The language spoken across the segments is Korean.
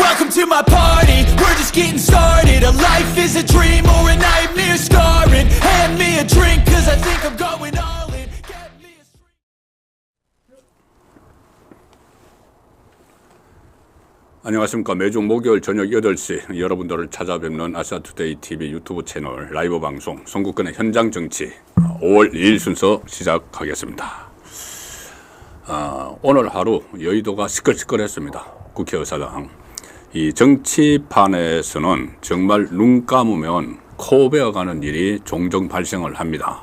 Welcome to my party, we're just getting started. A life is a dream or a nightmare scarring. Hand me a drink cause I think I'm going all in. Get me a 안녕하십니까. 매주 목요일 저녁 8시 여러분들을 찾아뵙는 아시아투데이 TV 유튜브 채널 라이브 방송 son국권의 현장 정치 5월 2일 순서 시작하겠습니다. 오늘 하루 여의도가 시끌시끌했습니다. 국회의사당. 이 정치판에서는 정말 눈 감으면 코 베어가는 일이 종종 발생을 합니다.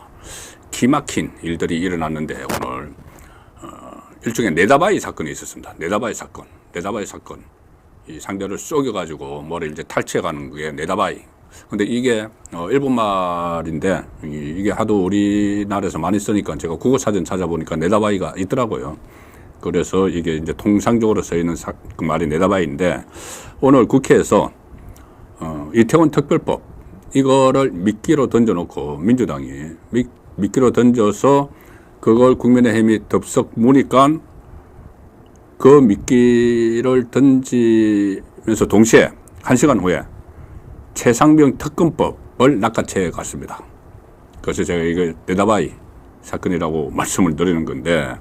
기막힌 일들이 일어났는데 오늘 일종의 네다바이 사건이 있었습니다. 네다바이 사건. 이 상대를 쏘겨가지고 뭐를 이제 탈취해가는 게 네다바이. 근데 이게 일본 말인데 이게 하도 우리나라에서 많이 쓰니까 제가 국어사전 찾아보니까 네다바이가 있더라고요. 그래서 이게 이제 통상적으로 쓰이는 그 말이 네다바이인데 오늘 국회에서 이태원 특별법 이거를 미끼로 던져놓고 민주당이 미끼로 던져서 그걸 국민의힘이 덥석 무니까 그 미끼를 던지면서 동시에 1시간 후에 최상병 특검법을 낚아채 갔습니다. 그래서 제가 이거 네다바이 사건이라고 말씀을 드리는 건데,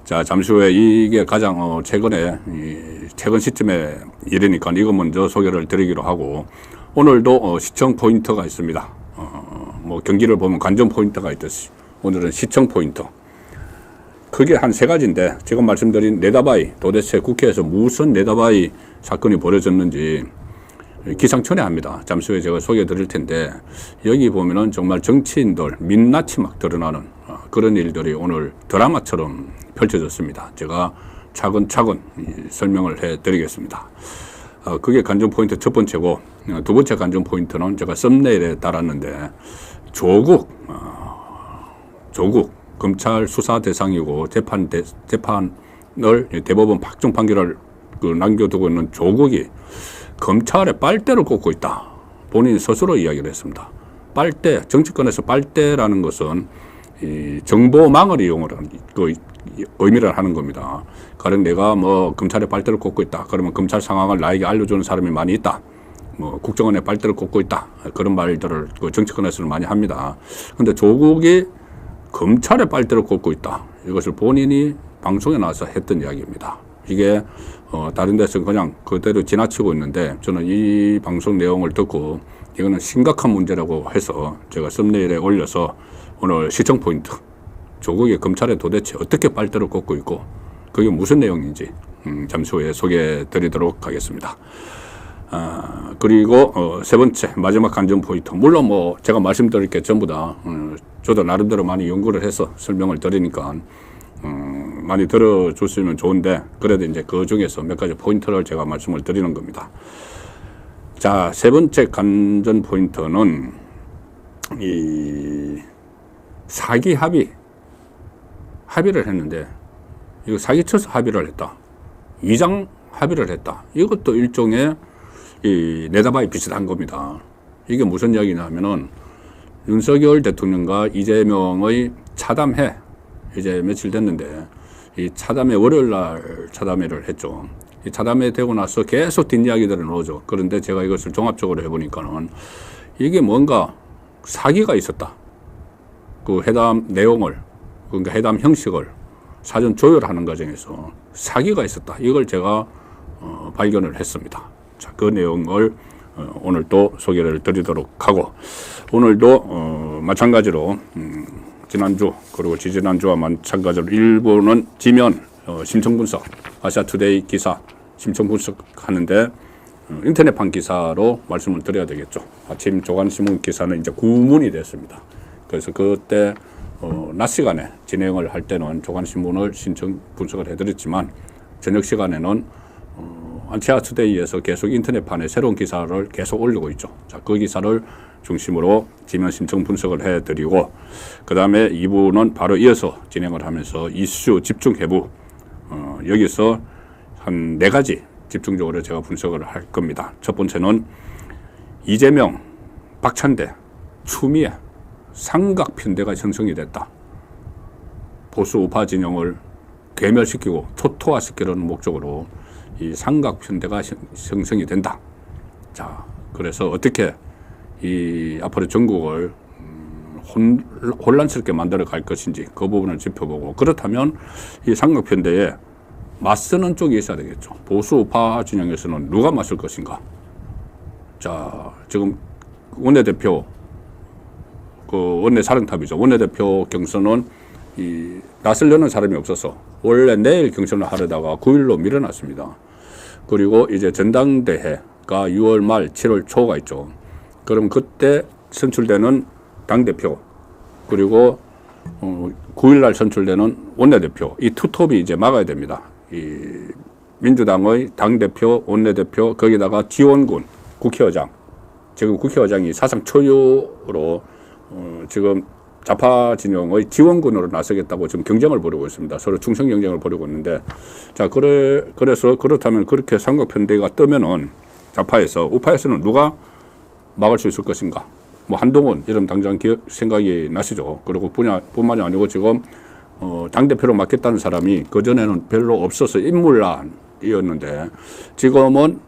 자, 잠시 후에 이게 가장 최근 시점의 일이니까 이거 먼저 소개를 드리기로 하고, 오늘도 시청 포인트가 있습니다. 뭐 경기를 보면 관전 포인트가 있듯이 오늘은 시청 포인트. 그게 한 3가지인데 지금 말씀드린 네다바이, 도대체 국회에서 무슨 네다바이 사건이 벌어졌는지 기상천외합니다. 잠시 후에 제가 소개해 드릴 텐데, 여기 보면은 정말 정치인들 민낯이 막 드러나는 그런 일들이 오늘 드라마처럼 펼쳐졌습니다. 제가 차근차근 설명을 해 드리겠습니다. 그게 관전 포인트 첫 번째고, 두 번째 관전 포인트는 제가 썸네일에 달았는데, 조국 검찰 수사 대상이고 재판을 대법원 박정 판결을 남겨두고 있는 조국이 검찰에 빨대를 꽂고 있다. 본인 스스로 이야기를 했습니다. 빨대, 정치권에서 빨대라는 것은 이 정보망을 이용하는 그 의미를 하는 겁니다. 가령 내가 뭐 검찰에 빨대를 꽂고 있다. 그러면 검찰 상황을 나에게 알려주는 사람이 많이 있다. 뭐 국정원에 빨대를 꽂고 있다. 그런 말들을 그 정치권에서는 많이 합니다. 근데 조국이 검찰에 빨대를 꽂고 있다. 이것을 본인이 방송에 나와서 했던 이야기입니다. 이게 다른 데서 그냥 그대로 지나치고 있는데, 저는 이 방송 내용을 듣고 이거는 심각한 문제라고 해서 제가 썸네일에 올려서 오늘 시청 포인트, 조국이 검찰에 도대체 어떻게 빨대를 꽂고 있고 그게 무슨 내용인지 잠시 후에 소개해 드리도록 하겠습니다. 그리고 세 번째 마지막 관전 포인트, 물론 뭐 제가 말씀드릴 게 전부 다 저도 나름대로 많이 연구를 해서 설명을 드리니까 많이 들어줬으면 좋은데, 그래도 이제 그 중에서 몇 가지 포인트를 제가 말씀을 드리는 겁니다. 자, 세 번째 관전 포인트는 이 사기 합의를 했는데, 이거 사기쳐서 합의를 했다. 위장 합의를 했다. 이것도 일종의 이 네다바이 비슷한 겁니다. 이게 무슨 이야기냐면은 윤석열 대통령과 이재명의 차담회, 이제 며칠 됐는데 이 차담회 월요일 날 차담회를 했죠. 이 차담회 되고 나서 계속 뒷이야기들을 나오죠. 그런데 제가 이것을 종합적으로 해보니까는 이게 뭔가 사기가 있었다. 그 회담 내용을, 그러니까 회담 형식을 사전 조율하는 과정에서 사기가 있었다. 이걸 제가 발견을 했습니다. 자, 그 내용을 오늘 또 소개를 드리도록 하고, 오늘도 마찬가지로 지난주 그리고 지지난주와 마찬가지로 일부는 지면 심층분석, 아시아투데이 기사 심층분석하는데 인터넷판 기사로 말씀을 드려야 되겠죠. 아침 조간신문 기사는 이제 구문이 됐습니다. 그래서 그때 낮 시간에 진행을 할 때는 조간신문을 신청 분석을 해드렸지만, 저녁 시간에는 아시아투데이에서 계속 인터넷판에 새로운 기사를 계속 올리고 있죠. 자, 그 기사를 중심으로 지면 신청 분석을 해드리고, 그 다음에 2부는 바로 이어서 진행을 하면서 이슈 집중 해부, 여기서 한 4가지 집중적으로 제가 분석을 할 겁니다. 첫 번째는 이재명, 박찬대, 추미애 삼각편대가 형성이 됐다. 보수 우파 진영을 괴멸시키고 초토화시키려는 목적으로 이 삼각편대가 형성이 된다. 자, 그래서 어떻게 이 앞으로 전국을 혼란스럽게 만들어 갈 것인지 그 부분을 짚어보고, 그렇다면 이 삼각편대에 맞서는 쪽이 있어야 되겠죠. 보수 우파 진영에서는 누가 맞설 것인가. 자, 지금 원내대표, 그 원내 사령탑이죠. 원내대표 경선은 나서려는 사람이 없어서 원래 내일 경선을 하려다가 9일로 밀어놨습니다. 그리고 이제 전당대회가 6월 말 7월 초가 있죠. 그럼 그때 선출되는 당대표, 그리고 9일날 선출되는 원내대표, 이 투톱이 이제 막아야 됩니다. 이 민주당의 당대표, 원내대표, 거기다가 지원군, 국회의장. 지금 국회의장이 사상 초유로 지금 좌파 진영의 지원군으로 나서겠다고 지금 경쟁을 벌이고 있습니다. 서로 충성 경쟁을 벌이고 있는데, 자, 그래서 그렇다면 그렇게 삼각편대가 뜨면은 좌파에서, 우파에서는 누가 막을 수 있을 것인가? 뭐 한동훈 이름 당장 생각이 나시죠. 그리고 뿐만이 아니고 지금 당대표로 맡겠다는 사람이 그전에는 별로 없어서 인물난이었는데 지금은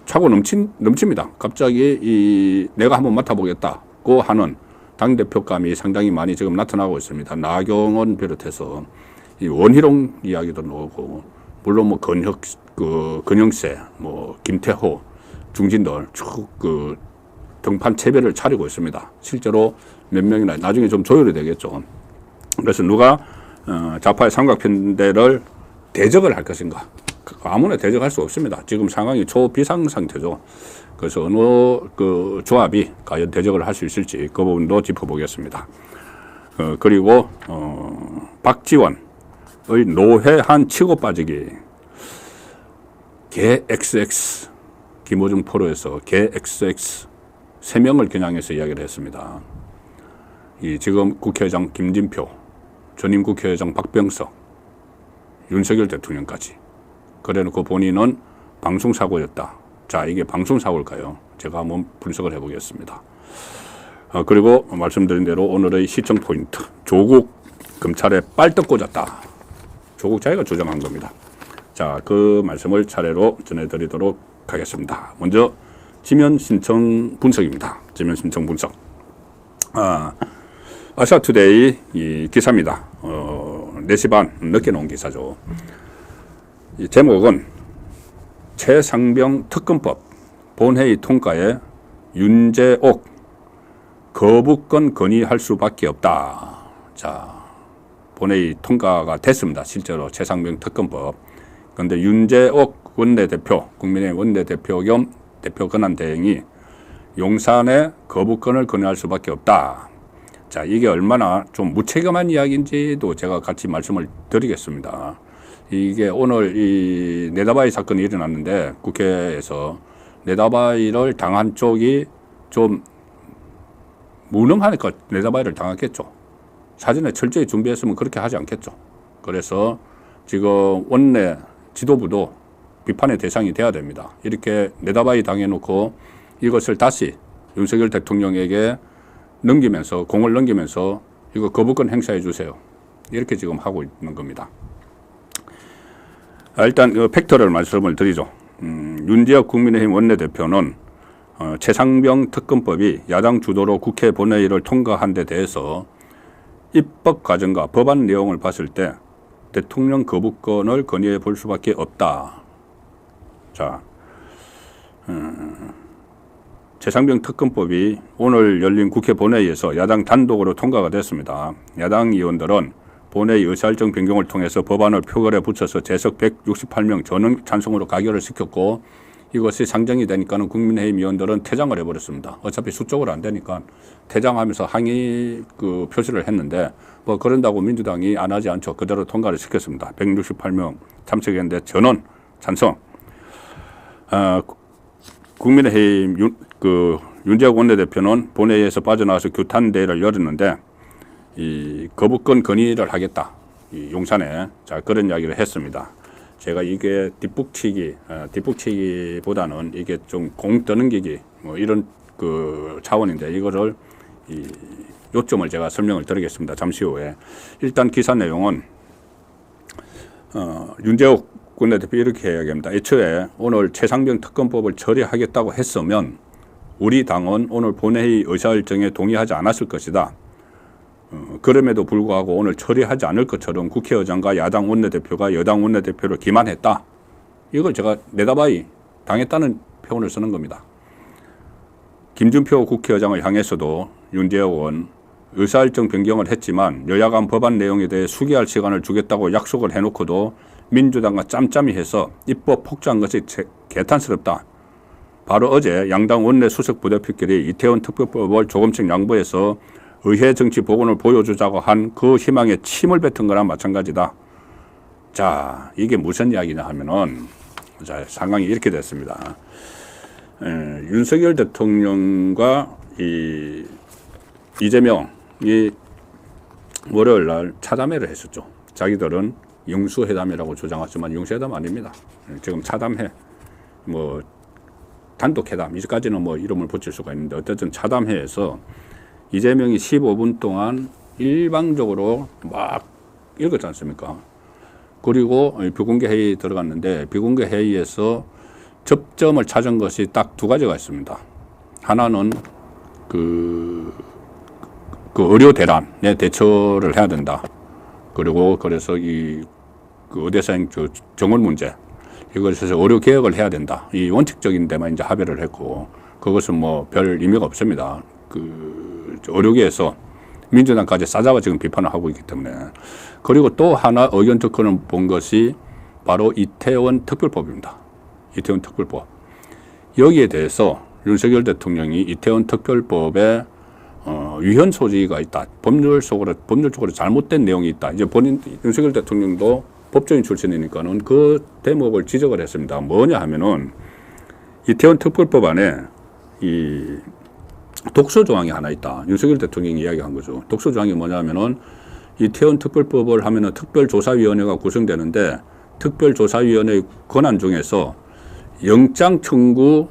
차고 넘칩니다. 갑자기 내가 한번 맡아보겠다고 하는 당대표감이 상당히 많이 지금 나타나고 있습니다. 나경원 비롯해서 이 원희룡 이야기도 나오고, 물론 뭐 근영세, 뭐 김태호, 중진들 쭉 등판 체배를 차리고 있습니다. 실제로 몇 명이나 나중에 좀 조율이 되겠죠. 그래서 누가 좌파의 삼각편대를 대적을 할 것인가? 아무나 대적할 수 없습니다. 지금 상황이 초비상 상태죠. 그래서 어느 조합이 과연 대적을 할 수 있을지 그 부분도 짚어보겠습니다. 그리고 박지원의 노회한 치고 빠지기, 개 XX, 김호중 포로에서 개 XX 3명을 겨냥해서 이야기를 했습니다. 지금 국회의장 김진표, 전임 국회의장 박병석, 윤석열 대통령까지. 그래놓고 본인은 방송사고였다. 자, 이게 방송사고일까요? 제가 한번 분석을 해보겠습니다. 그리고 말씀드린 대로 오늘의 시청 포인트, 조국 검찰에 빨떡 꽂았다. 조국 자기가 주장한 겁니다. 자, 그 말씀을 차례로 전해드리도록 하겠습니다. 먼저 지면 신청 분석입니다. 지면 신청 분석. 아시아투데이 이 기사입니다. 4시 반 늦게 나온 기사죠. 이 제목은 최상병 특검법 본회의 통과에 윤재옥 거부권 건의할 수밖에 없다. 자, 본회의 통과가 됐습니다. 실제로 최상병 특검법. 그런데 윤재옥 원내대표, 국민의힘 원내대표 겸 대표 권한대행이 용산에 거부권을 건의할 수밖에 없다. 자, 이게 얼마나 좀 무책임한 이야기인지도 제가 같이 말씀을 드리겠습니다. 이게 오늘 이 네다바이 사건이 일어났는데 국회에서 네다바이를 당한 쪽이 좀 무능하니까 네다바이를 당했겠죠. 사전에 철저히 준비했으면 그렇게 하지 않겠죠. 그래서 지금 원내 지도부도 비판의 대상이 돼야 됩니다. 이렇게 네다바이 당해놓고 이것을 다시 윤석열 대통령에게 넘기면서, 공을 넘기면서 이거 거부권 행사해 주세요. 이렇게 지금 하고 있는 겁니다. 일단 팩트를 말씀을 드리죠. 윤재옥 국민의힘 원내대표는 최상병 특검법이 야당 주도로 국회 본회의를 통과한 데 대해서 입법 과정과 법안 내용을 봤을 때 대통령 거부권을 건의해 볼 수밖에 없다. 자, 최상병 특검법이 오늘 열린 국회 본회의에서 야당 단독으로 통과가 됐습니다. 야당 의원들은 본회의 의사일정 변경을 통해서 법안을 표결에 붙여서 재석 168명 전원 찬성으로 가결을 시켰고, 이것이 상정이 되니까는 국민의힘 의원들은 퇴장을 해버렸습니다. 어차피 수적으로 안 되니까 퇴장하면서 항의 표시를 했는데, 뭐 그런다고 민주당이 안 하지 않죠. 그대로 통과를 시켰습니다. 168명 참석했는데 전원 찬성. 국민의힘 윤재옥 원내대표는 본회의에서 빠져나와서 규탄대회를 열었는데 이 거부권 건의를 하겠다. 이 용산에. 자, 그런 이야기를 했습니다. 제가 이게 뒷북치기보다는 이게 좀 공 떠넘기기 뭐 이런 차원인데, 이거를 요점을 제가 설명을 드리겠습니다. 잠시 후에. 일단 기사 내용은 윤재옥 원내대표 이렇게 이야기합니다. 애초에 오늘 최상병 특검법을 처리하겠다고 했으면 우리 당은 오늘 본회의 의사일정에 동의하지 않았을 것이다. 그럼에도 불구하고 오늘 처리하지 않을 것처럼 국회의장과 야당 원내대표가 여당 원내대표를 기만했다. 이걸 제가 내다봐이 당했다는 표현을 쓰는 겁니다. 김준표 국회의장을 향해서도 윤재욱 의원 의사일정 변경을 했지만 여야 간 법안 내용에 대해 수기할 시간을 주겠다고 약속을 해놓고도 민주당과 짬짬이 해서 입법 폭주한 것이 개탄스럽다. 바로 어제 양당 원내 수석 부대표끼리 이태원 특별법을 조금씩 양보해서 의회 정치 복원을 보여주자고 한 그 희망에 침을 뱉은 거랑 마찬가지다. 자, 이게 무슨 이야기냐 하면은, 자, 상황이 이렇게 됐습니다. 윤석열 대통령과 이재명이 월요일 날 차담회를 했었죠. 자기들은 영수회담이라고 주장하지만 영수회담 아닙니다. 지금 차담회, 뭐 단독회담, 이제까지는 뭐 이름을 붙일 수가 있는데 어쨌든 차담회에서 이재명이 15분 동안 일방적으로 막 읽었지 않습니까? 그리고 비공개 회의 들어갔는데 비공개 회의에서 접점을 찾은 것이 딱 두 가지가 있습니다. 하나는 그 의료 대란에 대처를 해야 된다. 그리고 그래서 그 의대생 정원 문제, 이것에서 의료 개혁을 해야 된다. 이 원칙적인 데만 이제 합의를 했고, 그것은 뭐 별 의미가 없습니다. 그 의료계에서 민주당까지 싸잡아 지금 비판을 하고 있기 때문에. 그리고 또 하나 의견 특허를 본 것이 바로 이태원 특별법입니다. 이태원 특별법. 여기에 대해서 윤석열 대통령이 이태원 특별법에 위헌 소지가 있다. 법률적으로 잘못된 내용이 있다. 이제 윤석열 대통령도 법조인 출신이니까는 그 대목을 지적을 했습니다. 뭐냐 하면은 이태원 특별법 안에 이 독소 조항이 하나 있다. 윤석열 대통령이 이야기한 거죠. 독소 조항이 뭐냐면은 이태원 특별법을 하면은 특별조사위원회가 구성되는데 특별조사위원회의 권한 중에서 영장 청구를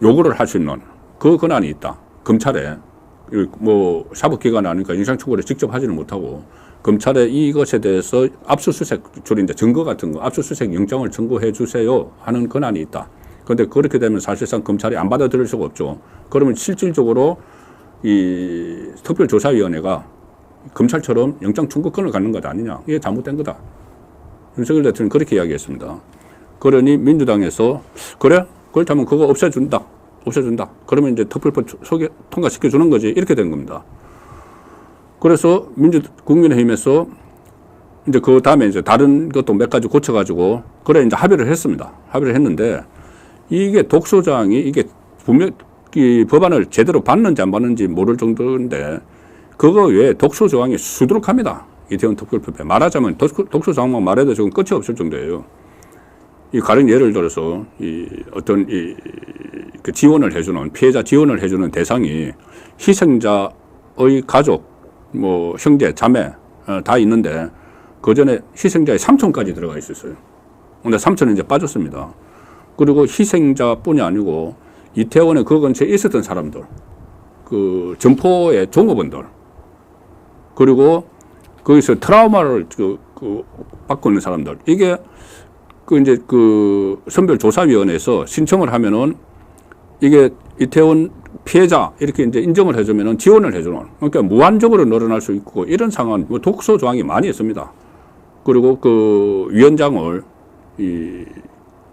요구를 할 수 있는 그 권한이 있다. 검찰에 뭐 사법기관 아니니까 영장 청구를 직접 하지는 못하고 검찰에 이것에 대해서 압수수색 줄인데 증거 같은 거 압수수색 영장을 청구해 주세요 하는 권한이 있다. 그런데 그렇게 되면 사실상 검찰이 안 받아들일 수가 없죠. 그러면 실질적으로 이 특별조사위원회가 검찰처럼 영장 청구권을 갖는 것 아니냐. 이게 잘못된 거다. 윤석열 대통령이 그렇게 이야기했습니다. 그러니 민주당에서 그래? 그렇다면 그거 없애준다. 그러면 이제 특별법 통과시켜주는 거지. 이렇게 된 겁니다. 그래서 국민의힘에서 이제 그 다음에 이제 다른 것도 몇 가지 고쳐가지고 그래 이제 합의를 했습니다. 합의를 했는데 이게 독소조항이 이게 분명 이 법안을 제대로 받는지 안 받는지 모를 정도인데 그거 외에 독소조항이 수두룩합니다. 이태원 특별법에 말하자면 독소조항만 말해도 지금 끝이 없을 정도예요. 이 가령 예를 들어서 이 어떤 그 지원을 해주는 피해자 지원을 해주는 대상이 희생자의 가족, 뭐 형제, 자매 다 있는데 그 전에 희생자의 삼촌까지 들어가 있었어요. 근데 삼촌은 이제 빠졌습니다. 그리고 희생자뿐이 아니고 이태원에 그 근처에 있었던 사람들, 그 점포의 종업원들, 그리고 거기서 트라우마를 받고 있는 사람들, 이게 이제 선별조사위원회에서 신청을 하면은 이게 이태원 피해자 이렇게 이제 인정을 해주면은 지원을 해주는, 그러니까 무한적으로 늘어날 수 있고 이런 상황, 뭐 독소 조항이 많이 있습니다. 그리고 그 위원장을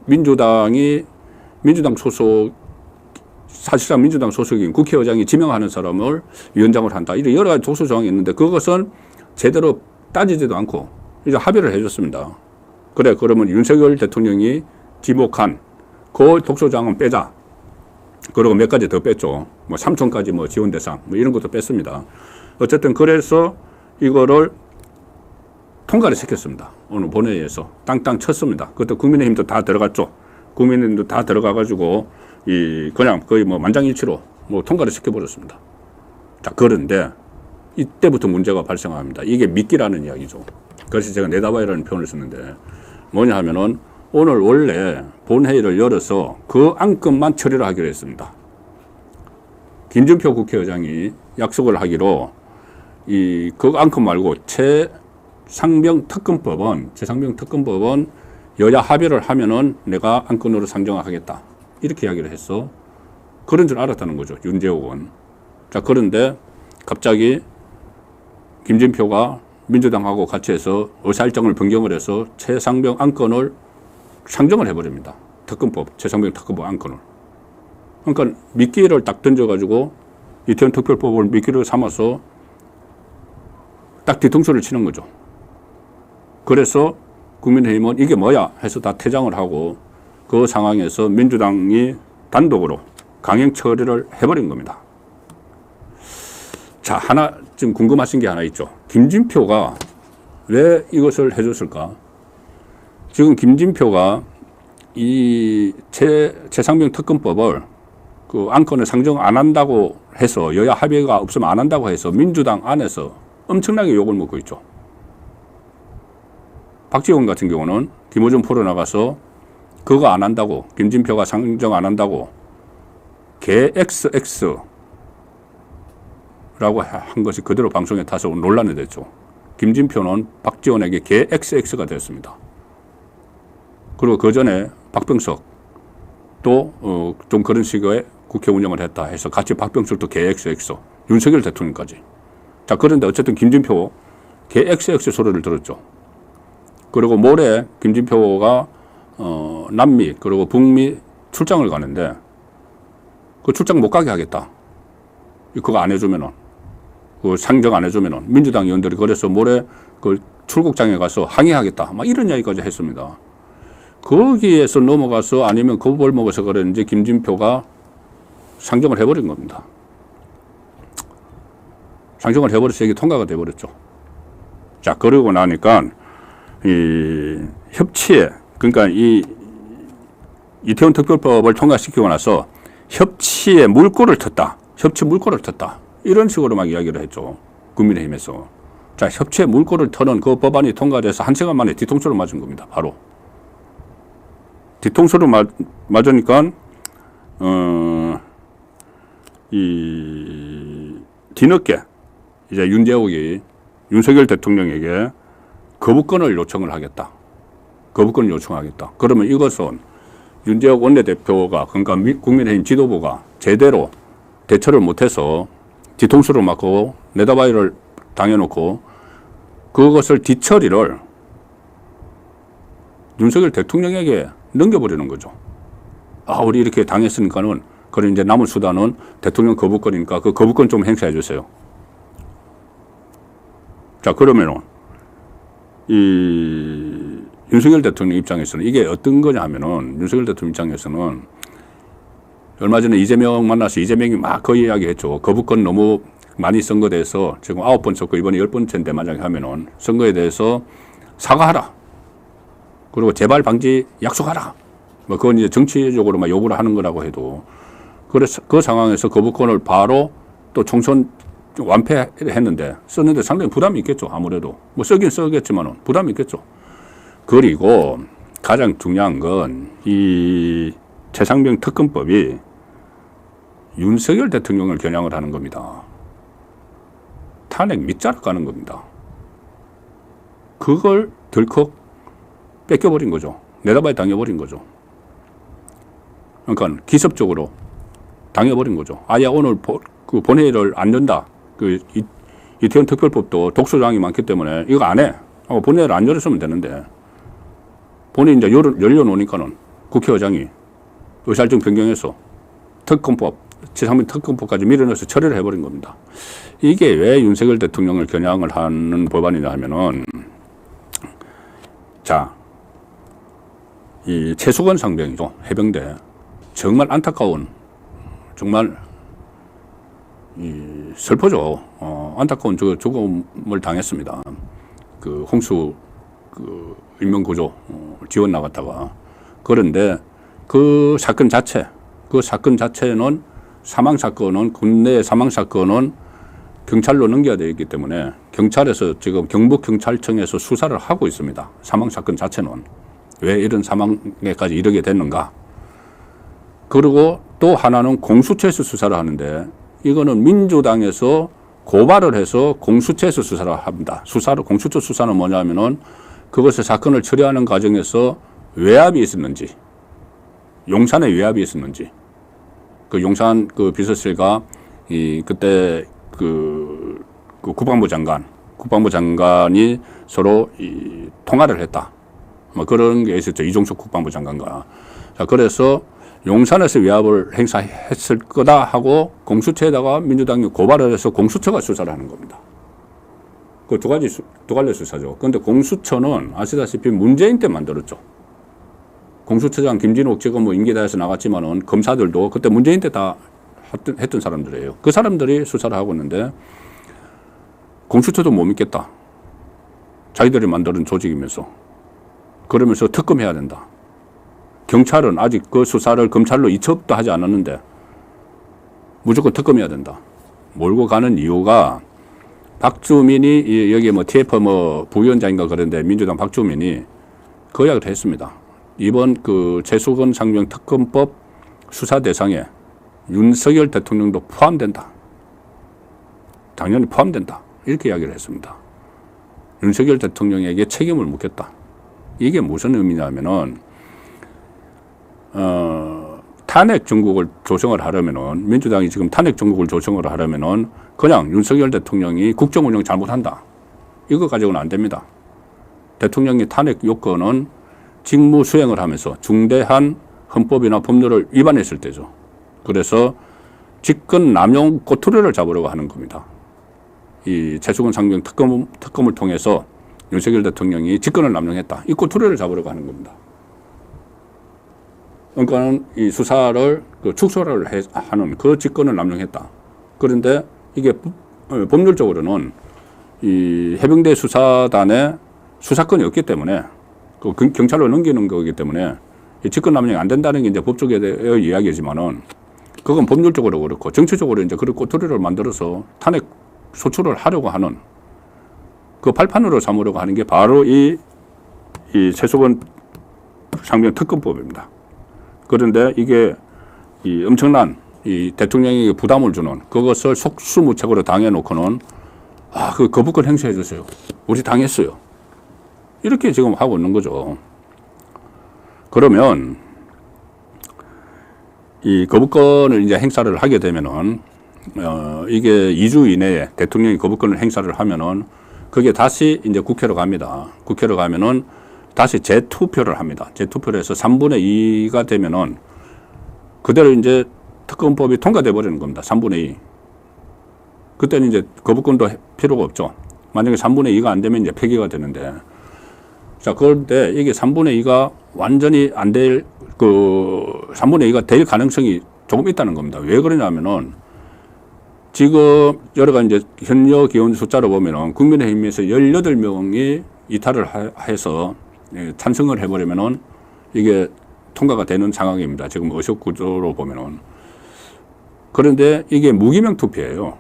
민주당 소속, 사실상 민주당 소속인 국회의장이 지명하는 사람을 위원장을 한다. 이런 여러 가지 독소 조항이 있는데 그것은 제대로 따지지도 않고 이제 합의를 해줬습니다. 그래, 그러면 윤석열 대통령이 지목한 그 독소 조항은 빼자. 그리고 몇 가지 더 뺐죠. 뭐 삼촌까지 뭐 지원 대상 뭐 이런 것도 뺐습니다. 어쨌든 그래서 이거를 통과를 시켰습니다. 오늘 본회의에서 땅땅 쳤습니다. 그것도 국민의힘도 다 들어갔죠. 국민의힘도 다 들어가가지고 그냥 거의 뭐 만장일치로 뭐 통과를 시켜버렸습니다. 자, 그런데 이때부터 문제가 발생합니다. 이게 미끼라는 이야기죠. 그래서 제가 내다봐야라는 표현을 썼는데 뭐냐 하면은 오늘 원래 본회의를 열어서 그 안건만 처리를 하기로 했습니다. 김준표 국회의장이 약속을 하기로 그 안건 말고 최상병 특검법은 여야 합의를 하면은 내가 안건으로 상정하겠다. 이렇게 이야기를 했어. 그런 줄 알았다는 거죠. 윤재옥은. 자, 그런데 갑자기 김진표가 민주당하고 같이 해서 의사일정을 변경을 해서 최상병 안건을 상정을 해버립니다. 최상병 특검법 안건을. 그러니까 미끼를 딱 던져가지고 이태원 특별법을 미끼를 삼아서 딱 뒤통수를 치는 거죠. 그래서 국민의힘은 이게 뭐야 해서 다 퇴장을 하고 그 상황에서 민주당이 단독으로 강행 처리를 해버린 겁니다. 자, 하나 지금 궁금하신 게 하나 있죠. 김진표가 왜 이것을 해줬을까? 지금 김진표가 이 최상병 특검법을 그 안건을 상정 안 한다고 해서 여야 합의가 없으면 안 한다고 해서 민주당 안에서 엄청나게 욕을 먹고 있죠. 박지원 같은 경우는 김어준 포로 나가서 그거 안 한다고, 김진표가 상정 안 한다고 개 XX라고 한 것이 그대로 방송에 타서 논란이 됐죠. 김진표는 박지원에게 개 XX가 됐습니다. 그리고 그 전에 박병석 또 좀 그런 식의 국회 운영을 했다 해서 같이 박병석도 개 XX, 윤석열 대통령까지. 자, 그런데 어쨌든 김진표 개 XX 소리를 들었죠. 그리고 모레 김진표가 남미 그리고 북미 출장을 가는데 그 출장 못 가게 하겠다. 그거 안 해주면은, 그 상정 안 해주면은 민주당 의원들이 그래서 모레 그 출국장에 가서 항의하겠다. 막 이런 이야기까지 했습니다. 거기에서 넘어가서 아니면 겁을 먹어서 그랬는지 김진표가 상정을 해버린 겁니다. 상정을 해버려서 이게 통과가 돼버렸죠. 자, 그러고 나니까 이 협치에, 그러니까 이 이태원 특별법을 통과시키고 나서 협치에 물꼬를 텄다. 협치 물꼬를 텄다. 이런 식으로 막 이야기를 했죠. 국민의힘에서. 자, 협치에 물꼬를 터는 그 법안이 통과돼서 1시간 만에 뒤통수를 맞은 겁니다. 바로. 뒤통수를 맞으니까, 뒤늦게 이제 윤재옥이 윤석열 대통령에게 거부권을 요청을 하겠다. 거부권을 요청하겠다. 그러면 이것은 윤재옥 원내대표가, 그러니까 국민의힘 지도부가 제대로 대처를 못해서 뒤통수를 맞고 내다바이를 당해놓고 그것을 뒤처리를 윤석열 대통령에게 넘겨버리는 거죠. 아, 우리 이렇게 당했으니까는, 그런 이제 남은 수단은 대통령 거부권이니까 그 거부권 좀 행사해 주세요. 자, 그러면은, 이 윤석열 대통령 입장에서는 이게 어떤 거냐 하면은, 윤석열 대통령 입장에서는 얼마 전에 이재명 만나서 이재명이 막 그 이야기 했죠. 거부권 너무 많이 선거돼서 지금 9번 썼고 이번에 10번째인데 만약에 하면은 선거에 대해서 사과하라. 그리고 재발 방지 약속하라. 뭐 그건 이제 정치적으로 막 요구를 하는 거라고 해도, 그래서 그 상황에서 거부권을 바로 또 총선 완패했는데 썼는데 상당히 부담이 있겠죠. 아무래도 뭐 쓰긴 쓰겠지만은 부담이 있겠죠. 그리고 가장 중요한 건 이 최상병 특검법이 윤석열 대통령을 겨냥을 하는 겁니다. 탄핵 밑자락 가는 겁니다. 그걸 덜컥 뺏겨버린 거죠. 내다바에 당해버린 거죠. 그러니까 기습적으로 당해버린 거죠. 아예 오늘 그 본회의를 안 연다. 그 이태원 특별법도 독소조항이 많기 때문에 이거 안 해. 하고 본회의를 안 열었으면 되는데, 본회의 이제 열려놓으니까는 국회의장이 의사일정 변경해서 특검법, 최상병 특검법까지 밀어넣어서 처리를 해버린 겁니다. 이게 왜 윤석열 대통령을 겨냥을 하는 법안이냐 하면은, 자, 이 최수건 상병이죠. 해병대. 정말 안타까운, 정말 슬퍼죠. 안타까운 죽음을 당했습니다. 그 홍수 그 인명구조 지원 나갔다가. 그런데 그 사건 자체는 사망사건은, 군내 사망사건은 경찰로 넘겨야 되기 때문에 경찰에서 지금 경북경찰청에서 수사를 하고 있습니다. 사망사건 자체는. 왜 이런 사망에까지 이르게 됐는가. 그리고 또 하나는 공수처에서 수사를 하는데, 이거는 민주당에서 고발을 해서 공수처에서 수사를 합니다. 공수처 수사는 뭐냐면은 그것을 사건을 처리하는 과정에서 외압이 있었는지, 용산에 외압이 있었는지, 그 용산 그 비서실과 그때 그 국방부 장관이 서로 통화를 했다. 뭐 그런 게 있었죠. 이종석 국방부 장관과. 자, 그래서 용산에서 외압을 행사했을 거다 하고 공수처에다가 민주당이 고발을 해서 공수처가 수사를 하는 겁니다. 그 두 갈래 수사죠. 그런데 공수처는 아시다시피 문재인 때 만들었죠. 공수처장 김진욱 지금 뭐 임기 다해서 나갔지만은 검사들도 그때 문재인 때 다 했던 사람들이에요. 그 사람들이 수사를 하고 있는데 공수처도 못 믿겠다. 자기들이 만드는 조직이면서. 그러면서 특검해야 된다. 경찰은 아직 그 수사를 검찰로 이첩도 하지 않았는데 무조건 특검해야 된다. 몰고 가는 이유가 박주민이 여기 뭐 TF 뭐 부위원장인가 그런데 민주당 박주민이 그 이야기를 했습니다. 이번 그 최수건 상명 특검법 수사 대상에 윤석열 대통령도 포함된다. 당연히 포함된다. 이렇게 이야기를 했습니다. 윤석열 대통령에게 책임을 묻겠다. 이게 무슨 의미냐면은 탄핵 정국을 조성을 하려면은 민주당이 지금 탄핵 정국을 조성을 하려면은 그냥 윤석열 대통령이 국정 운영 잘못한다. 이거 가지고는 안 됩니다. 대통령이 탄핵 요건은 직무 수행을 하면서 중대한 헌법이나 법률을 위반했을 때죠. 그래서 직권 남용 꼬투리를 잡으려고 하는 겁니다. 이 최수건 상명 특검을 통해서 윤석열 대통령이 직권을 남용했다. 이 꼬투리를 잡으려고 하는 겁니다. 그러니까 이 수사를 축소를 하는 그 직권을 남용했다. 그런데 이게 법률적으로는 이 해병대 수사단의 수사권이 없기 때문에 그 경찰로 넘기는 거기 때문에 이 직권 남용이 안 된다는 게 이제 법적의 이야기지만은 그건 법률적으로 그렇고 정치적으로 이제 그런 꼬투리를 만들어서 탄핵 소추를 하려고 하는 그 발판으로 삼으려고 하는 게 바로 이 최수건 상명 특검법입니다. 그런데 이게 이 엄청난 이 대통령에게 부담을 주는 그것을 속수무책으로 당해놓고는 그 거부권 행사해 주세요. 우리 당했어요. 이렇게 지금 하고 있는 거죠. 그러면 이 거부권을 이제 행사를 하게 되면은 이게 2주 이내에 대통령이 거부권을 행사를 하면은 그게 다시 이제 국회로 갑니다. 국회로 가면은 다시 재투표를 합니다. 재투표를 해서 3분의 2가 되면은 그대로 이제 특검법이 통과돼 버리는 겁니다. 3분의 2. 그때는 이제 거부권도 필요가 없죠. 만약에 3분의 2가 안 되면 이제 폐기가 되는데. 자, 그런데 이게 3분의 2가 완전히 안 될, 3분의 2가 될 가능성이 조금 있다는 겁니다. 왜 그러냐면은 지금 여러 가지 이제 현역 의원 숫자로 보면은 국민의힘에서 18명이 이탈을 해서 찬성을 해버리면은 이게 통과가 되는 상황입니다. 지금 의석 구조로 보면은. 그런데 이게 무기명 투표예요.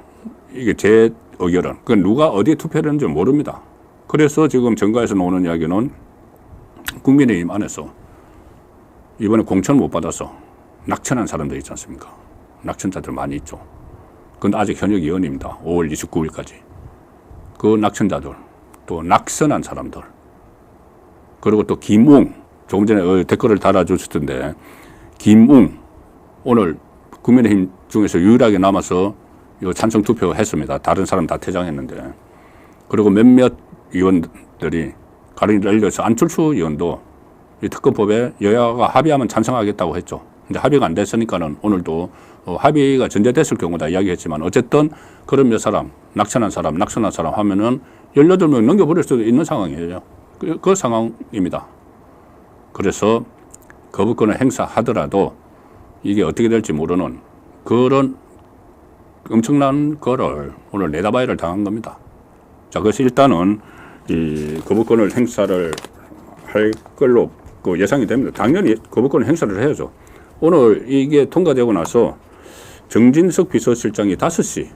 이게 제 의결은. 그 누가 어디에 투표를 했는지 모릅니다. 그래서 지금 정가에서 나오는 이야기는 국민의힘 안에서 이번에 공천 못 받아서 낙천한 사람들 있지 않습니까? 낙천자들 많이 있죠. 그건 아직 현역 의원입니다. 5월 29일까지. 그 낙천자들, 또 낙선한 사람들, 그리고 또 김웅, 조금 전에 댓글을 달아주셨던데, 김웅, 오늘 국민의힘 중에서 유일하게 남아서 찬성 투표했습니다. 다른 사람 다 퇴장했는데. 그리고 몇몇 의원들이 가령 예를 들어서 안철수 의원도 이 특검법에 여야가 합의하면 찬성하겠다고 했죠. 근데 합의가 안 됐으니까는 오늘도 합의가 전제됐을 경우다 이야기했지만 어쨌든 그런 몇 사람, 낙선한 사람 하면은 18명 넘겨버릴 수도 있는 상황이에요. 그 상황입니다. 그래서 거부권을 행사하더라도 이게 어떻게 될지 모르는 그런 엄청난 거를 오늘 내다봐야를 당한 겁니다. 자, 그래서 일단은 이 거부권을 행사를 할 걸로 예상이 됩니다. 당연히 거부권 행사를 해야죠. 오늘 이게 통과되고 나서 정진석 비서실장이 5시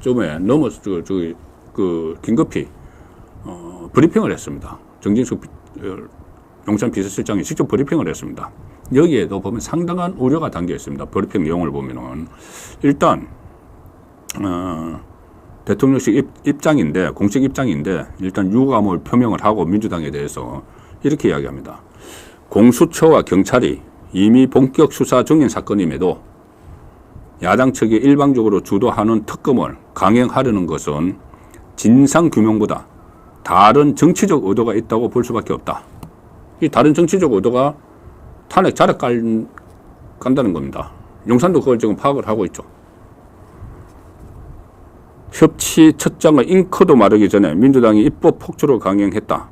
쯤에 넘어서 긴급히 브리핑을 했습니다. 정진석 용산 비서실장이 직접 브리핑을 했습니다. 여기에도 보면 상당한 우려가 담겨 있습니다. 브리핑 내용을 보면은 일단 대통령실 입장인데, 공식 입장인데 일단 유감을 표명을 하고 민주당에 대해서 이렇게 이야기합니다. 공수처와 경찰이 이미 본격 수사 중인 사건임에도 야당 측이 일방적으로 주도하는 특검을 강행하려는 것은 진상규명보다 다른 정치적 의도가 있다고 볼 수밖에 없다. 이 다른 정치적 의도가 탄핵 자력 간다는 겁니다. 용산도 그걸 지금 파악을 하고 있죠. 협치 첫 장의 잉크도 마르기 전에 민주당이 입법 폭주를 강행했다.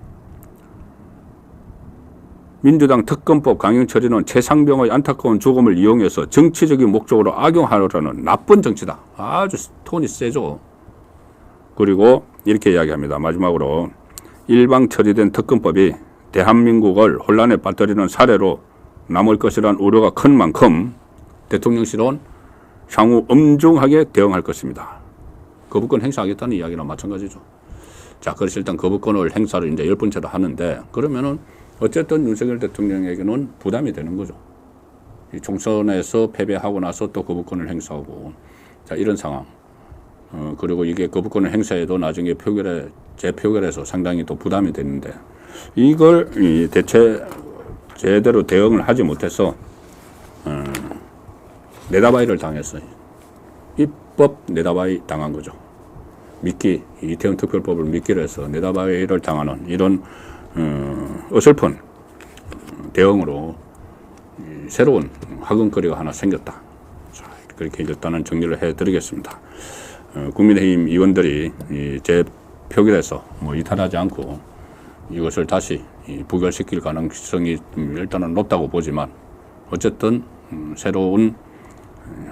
민주당 특검법 강행 처리는 최상병의 안타까운 죽음을 이용해서 정치적인 목적으로 악용하려는 나쁜 정치다. 아주 톤이 세죠. 그리고 이렇게 이야기합니다. 마지막으로 일방 처리된 특검법이 대한민국을 혼란에 빠뜨리는 사례로 남을 것이란 우려가 큰 만큼 대통령실은 향후 엄중하게 대응할 것입니다. 거부권 행사하겠다는 이야기랑 마찬가지죠. 자, 그래서 일단 거부권을 행사를 이제 10번째로 하는데, 그러면은 어쨌든 윤석열 대통령에게는 부담이 되는 거죠. 이 총선에서 패배하고 나서 또 거부권을 행사하고, 자, 이런 상황. 그리고 이게 거부권을 행사해도 나중에 재표결에서 상당히 또 부담이 되는데, 이걸 제대로 대응을 하지 못해서, 내다바이를 당했어요. 입법 내다바이 당한 거죠. 미끼, 이태원 특별법을 미끼로 해서 내다바이를 당하는 이런 어설픈 대응으로 새로운 화근거리가 하나 생겼다. 자, 그렇게 일단은 정리를 해드리겠습니다. 국민의힘 의원들이 재표결에서 이탈하지 않고 이것을 다시 부결시킬 가능성이 일단은 높다고 보지만, 어쨌든 새로운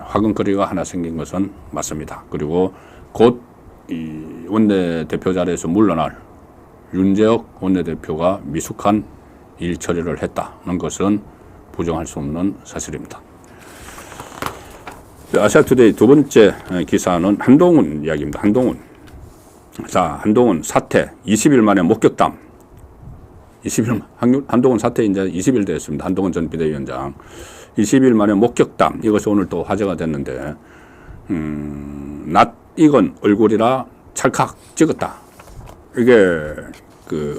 화근거리가 하나 생긴 것은 맞습니다. 그리고 곧 이 원내대표 자리에서 물러날 윤재욱 원내대표가 미숙한 일 처리를 했다는 것은 부정할 수 없는 사실입니다. 아시아투데이 두 번째 기사는 한동훈 이야기입니다. 한동훈. 자, 한동훈 사퇴 20일 만에 목격담. 20일, 한동훈 사퇴 이제 20일 됐습니다. 한동훈 전 비대위원장. 20일 만에 목격담. 이것이 오늘 또 화제가 됐는데, 낯 익은 얼굴이라 찰칵 찍었다. 이게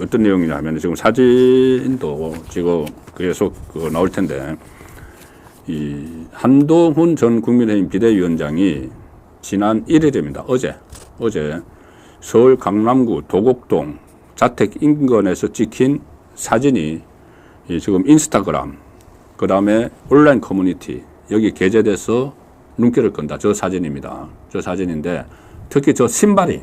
어떤 내용이냐면, 지금 사진도 지금 계속 나올 텐데, 이 한동훈 전 국민의힘 비대위원장이 지난 1일입니다. 어제 서울 강남구 도곡동 자택 인근에서 찍힌 사진이 지금 인스타그램, 그 다음에 온라인 커뮤니티, 여기 게재돼서 눈길을 끈다. 저 사진입니다. 저 사진인데, 특히 저 신발이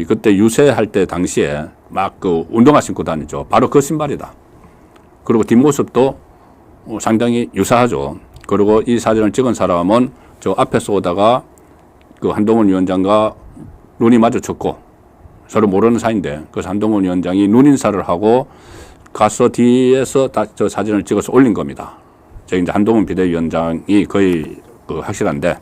그때 유세할 때 당시에 막 운동화 신고 다니죠. 바로 그 신발이다. 그리고 뒷모습도 상당히 유사하죠. 그리고 이 사진을 찍은 사람은 저 앞에서 오다가 한동훈 위원장과 눈이 마주쳤고, 서로 모르는 사이인데, 그래서 한동훈 위원장이 눈인사를 하고 가서 뒤에서 저 사진을 찍어서 올린 겁니다. 저 이제 한동훈 비대위원장이 거의 확실한데,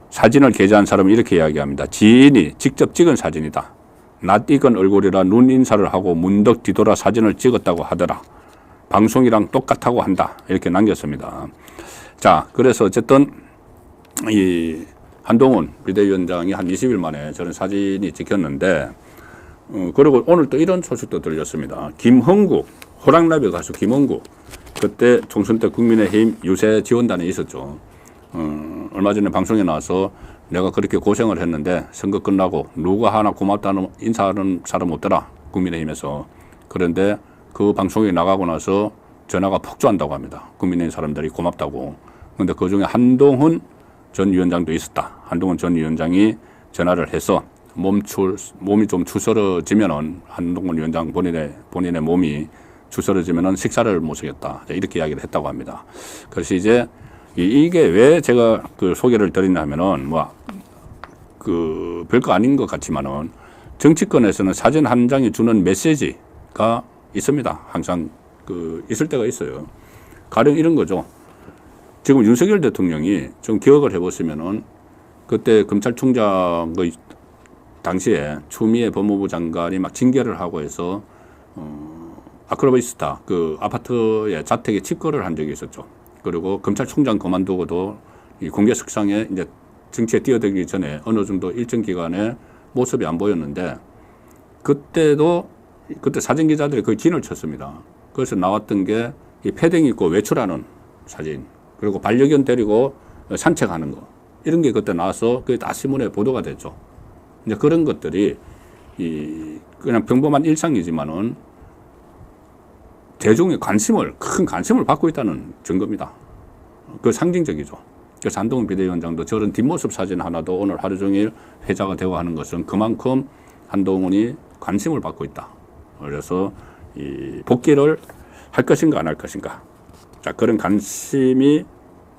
사진을 게재한 사람은 이렇게 이야기합니다. 지인이 직접 찍은 사진이다. 낯익은 얼굴이라 눈인사를 하고 문득 뒤돌아 사진을 찍었다고 하더라. 방송이랑 똑같다고 한다. 이렇게 남겼습니다. 자, 그래서 어쨌든 이 한동훈 비대위원장이 한 20일 만에 저런 사진이 찍혔는데, 그리고 오늘 또 이런 소식도 들렸습니다. 김흥국, 호랑나비 가수 김흥국, 그때 총선 때 국민의힘 유세 지원단에 있었죠. 얼마 전에 방송에 나와서 내가 그렇게 고생을 했는데 선거 끝나고 누가 하나 고맙다는 인사하는 사람 없더라, 국민의힘에서. 그런데 그 방송에 나가고 나서 전화가 폭주한다고 합니다. 국민의힘 사람들이 고맙다고. 그런데 그중에 한동훈 전 위원장도 있었다. 한동훈 전 위원장이 전화를 해서 몸이 좀 추스러지면은, 한동훈 위원장 본인의 몸이 추스러지면은 식사를 모시겠다. 이렇게 이야기를 했다고 합니다. 그래서 이제 이게 왜 제가 소개를 드리냐 하면은, 별거 아닌 것 같지만은, 정치권에서는 사진 한 장이 주는 메시지가 있습니다. 항상 있을 때가 있어요. 가령 이런 거죠. 지금 윤석열 대통령이 좀 기억을 해보시면은, 그때 검찰총장 당시에 추미애 법무부 장관이 막 징계를 하고 해서 아크로비스타 아파트의 자택에 침거를 한 적이 있었죠. 그리고 검찰총장 그만두고도 이 공개석상에 이제 정치에 뛰어들기 전에 어느 정도 일정 기간에 모습이 안 보였는데 그때 사진 기자들이 거의 진을 쳤습니다. 그래서 나왔던 게 이 패딩 입고 외출하는 사진, 그리고 반려견 데리고 산책하는 거, 이런 게 그때 나와서 그게 다 신문에 보도가 됐죠. 이제 그런 것들이 그냥 평범한 일상이지만은 대중의 큰 관심을 받고 있다는 증거입니다. 그 상징적이죠. 그래서 한동훈 비대위원장도 저런 뒷모습 사진 하나도 오늘 하루 종일 회자가 되고 하는 것은 그만큼 한동훈이 관심을 받고 있다. 그래서 이 복귀를 할 것인가 안 할 것인가. 자, 그런 관심이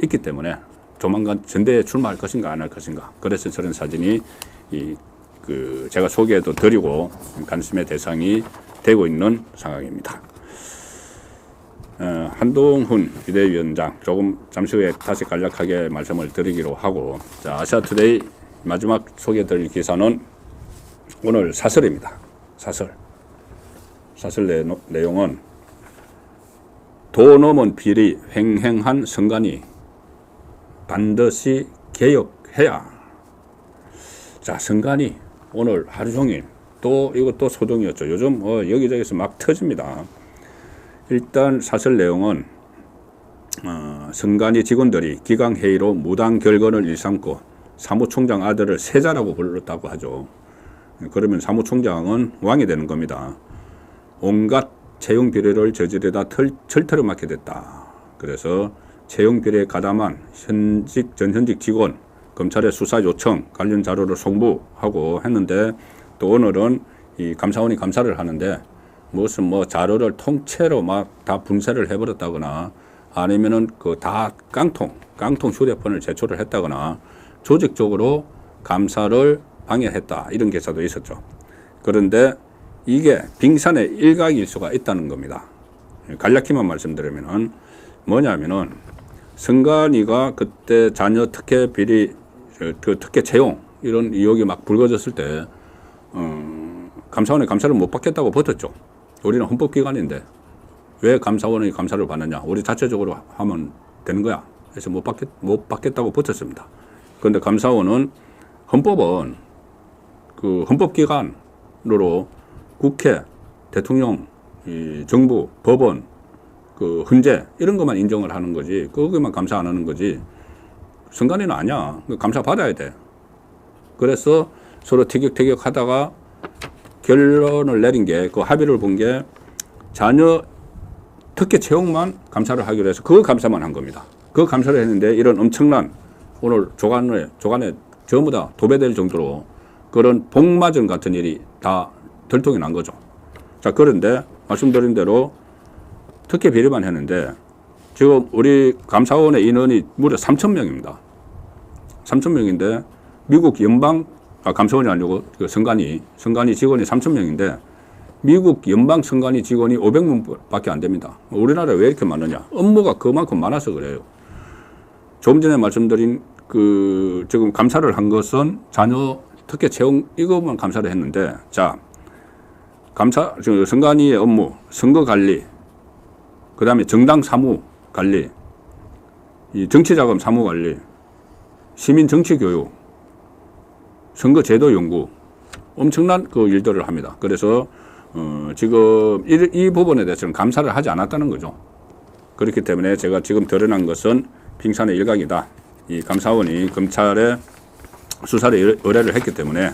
있기 때문에 조만간 전대에 출마할 것인가 안 할 것인가. 그래서 저런 사진이 제가 소개해도 드리고 관심의 대상이 되고 있는 상황입니다. 한동훈 비대위원장 조금 잠시 후에 다시 간략하게 말씀을 드리기로 하고, 자, 아시아투데이 마지막 소개해드릴 기사는 오늘 사설입니다. 사설 내용은 도 넘은 비리 횡행한 선관위 반드시 개혁해야. 자, 선관위 오늘 하루 종일 이것도 소동이었죠. 요즘 여기저기서 막 터집니다. 일단 사설 내용은 선관위 직원들이 기강회의로 무당 결건을 일삼고 사무총장 아들을 세자라고 불렀다고 하죠. 그러면 사무총장은 왕이 되는 겁니다. 온갖 채용 비리를 저지르다 철퇴를 맞게 됐다. 그래서 채용 비리에 가담한 전현직 직원 검찰에 수사 요청 관련 자료를 송부하고 했는데, 또 오늘은 이 감사원이 감사를 하는데 무슨 자료를 통째로 막 다 분쇄를 해버렸다거나 아니면은 다 깡통 휴대폰을 제출을 했다거나 조직적으로 감사를 방해했다, 이런 기사도 있었죠. 그런데 이게 빙산의 일각일 수가 있다는 겁니다. 간략히만 말씀드리면은 뭐냐면은 선관위가 그때 자녀 특혜 비리, 특혜 채용 이런 의혹이 막 불거졌을 때 감사원이 감사를 못 받겠다고 버텼죠. 우리는 헌법기관인데 왜 감사원이 감사를 받느냐? 우리 자체적으로 하면 되는 거야. 그래서 못 받겠다고 버텼습니다. 그런데 감사원은 헌법은 헌법기관으로 국회, 대통령, 정부, 법원, 헌재 이런 것만 인정을 하는 거지, 거기만 감사 안 하는 거지. 선관위는 아니야. 감사 받아야 돼. 그래서 서로 티격태격 하다가 결론을 내린 게, 합의를 본 게 자녀 특혜 채용만 감사를 하기로 해서 그 감사만 한 겁니다. 그 감사를 했는데 이런 엄청난, 오늘 조간에 전부 다 도배될 정도로 그런 복마전 같은 일이 다 들통이 난 거죠. 자, 그런데 말씀드린 대로 특혜 비리만 했는데 지금 우리 감사원의 인원이 무려 3,000명입니다. 3,000명인데 미국 감사원이 아니고 선관위 직원이 3,000명인데 미국 연방 선관위 직원이 500명밖에 안 됩니다. 우리나라에 왜 이렇게 많느냐? 업무가 그만큼 많아서 그래요. 조금 전에 말씀드린 지금 감사를 한 것은 자녀 특혜 채용 이것만 감사를 했는데, 자, 선관위의 업무, 선거 관리, 그 다음에 정당 사무 관리, 이 정치자금 사무 관리, 시민 정치 교육, 선거 제도 연구, 엄청난 일들을 합니다. 그래서 지금 이 부분에 대해서는 감사를 하지 않았다는 거죠. 그렇기 때문에 제가 지금 드러난 것은 빙산의 일각이다. 이 감사원이 검찰에 수사를 의뢰를 했기 때문에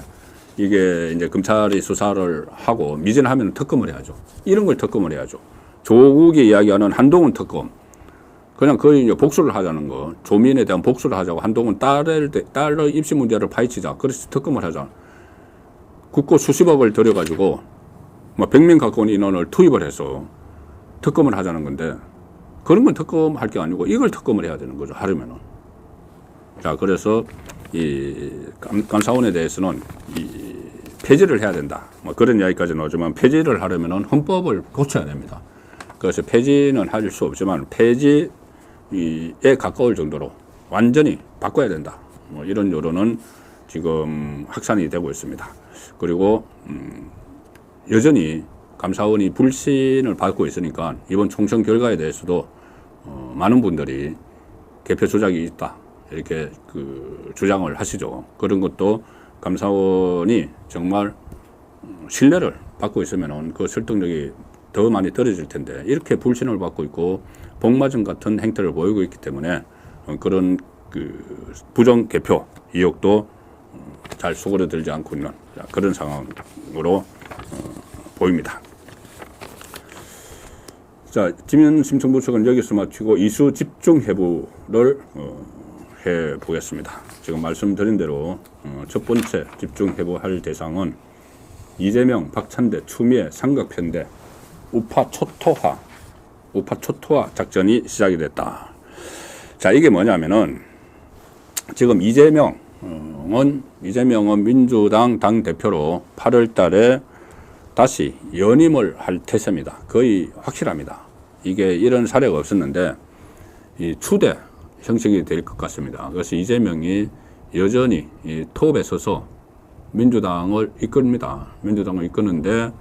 이게 이제 검찰이 수사를 하고 미진하면 특검을 해야죠. 이런 걸 특검을 해야죠. 조국이 이야기하는 한동훈 특검, 그냥 거의 이제 복수를 하자는 거, 조민에 대한 복수를 하자고, 한동훈 딸의 입시 문제를 파헤치자, 그래서 특검을 하자. 국고 수십억을 들여가지고 100명 가까운 인원을 투입을 해서 특검을 하자는 건데, 그런 건 특검할 게 아니고 이걸 특검을 해야 되는 거죠, 하려면은. 자, 그래서 이 감사원에 대해서는 폐지를 해야 된다. 그런 이야기까지 나오지만 폐지를 하려면은 헌법을 고쳐야 됩니다. 그래서 폐지는 할 수 없지만 폐지에 가까울 정도로 완전히 바꿔야 된다. 이런 여론은 지금 확산이 되고 있습니다. 그리고 여전히 감사원이 불신을 받고 있으니까 이번 총선 결과에 대해서도 많은 분들이 개표 조작이 있다, 이렇게 주장을 하시죠. 그런 것도 감사원이 정말 신뢰를 받고 있으면은 그 설득력이 더 많이 떨어질 텐데 이렇게 불신을 받고 있고 복마전 같은 행태를 보이고 있기 때문에 그런 부정 개표 의혹도 잘 수그러들지 않고 있는 그런 상황으로 보입니다. 자, 지면 심층 분석은 여기서 마치고 이수 집중 해부를 해 보겠습니다. 지금 말씀드린 대로 첫 번째 집중 해부할 대상은 이재명, 박찬대, 추미애, 삼각편대, 우파 초토화 작전이 시작이 됐다. 자, 이게 뭐냐면은 지금 이재명은 민주당 당대표로 8월 달에 다시 연임을 할 태세입니다. 거의 확실합니다. 이게 이런 사례가 없었는데 이 추대 형식이 될 것 같습니다. 그래서 이재명이 여전히 이 톱에 서서 민주당을 이끕니다. 민주당을 이끄는데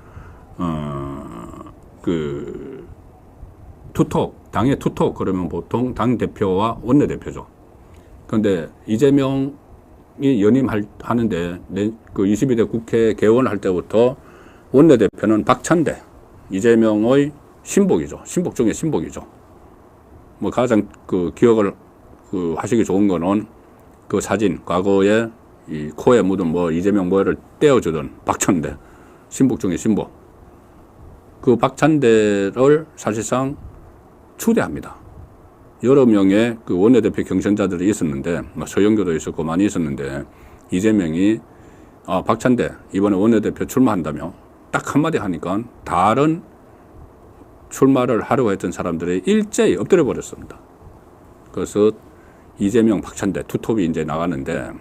투톱, 당의 투톱 그러면 보통 당대표와 원내대표죠. 그런데 이재명이 연임하는데 그 22대 국회 개원할 때부터 원내대표는 박찬대, 이재명의 신복이죠. 신복 중에 신복이죠. 뭐 가장 기억을 하시기 좋은 거는 그 사진, 과거에 이 코에 묻은 뭐 이재명 뭐를 떼어주던 박찬대, 신복 중에 신복. 그 박찬대를 사실상 추대합니다. 여러 명의 그 원내대표 경선자들이 있었는데, 뭐 서영교도 있었고 많이 있었는데, 이재명이 박찬대 이번에 원내대표 출마한다며 딱 한마디 하니까 다른 출마를 하려고 했던 사람들이 일제히 엎드려 버렸습니다. 그래서 이재명, 박찬대 투톱이 이제 나가는데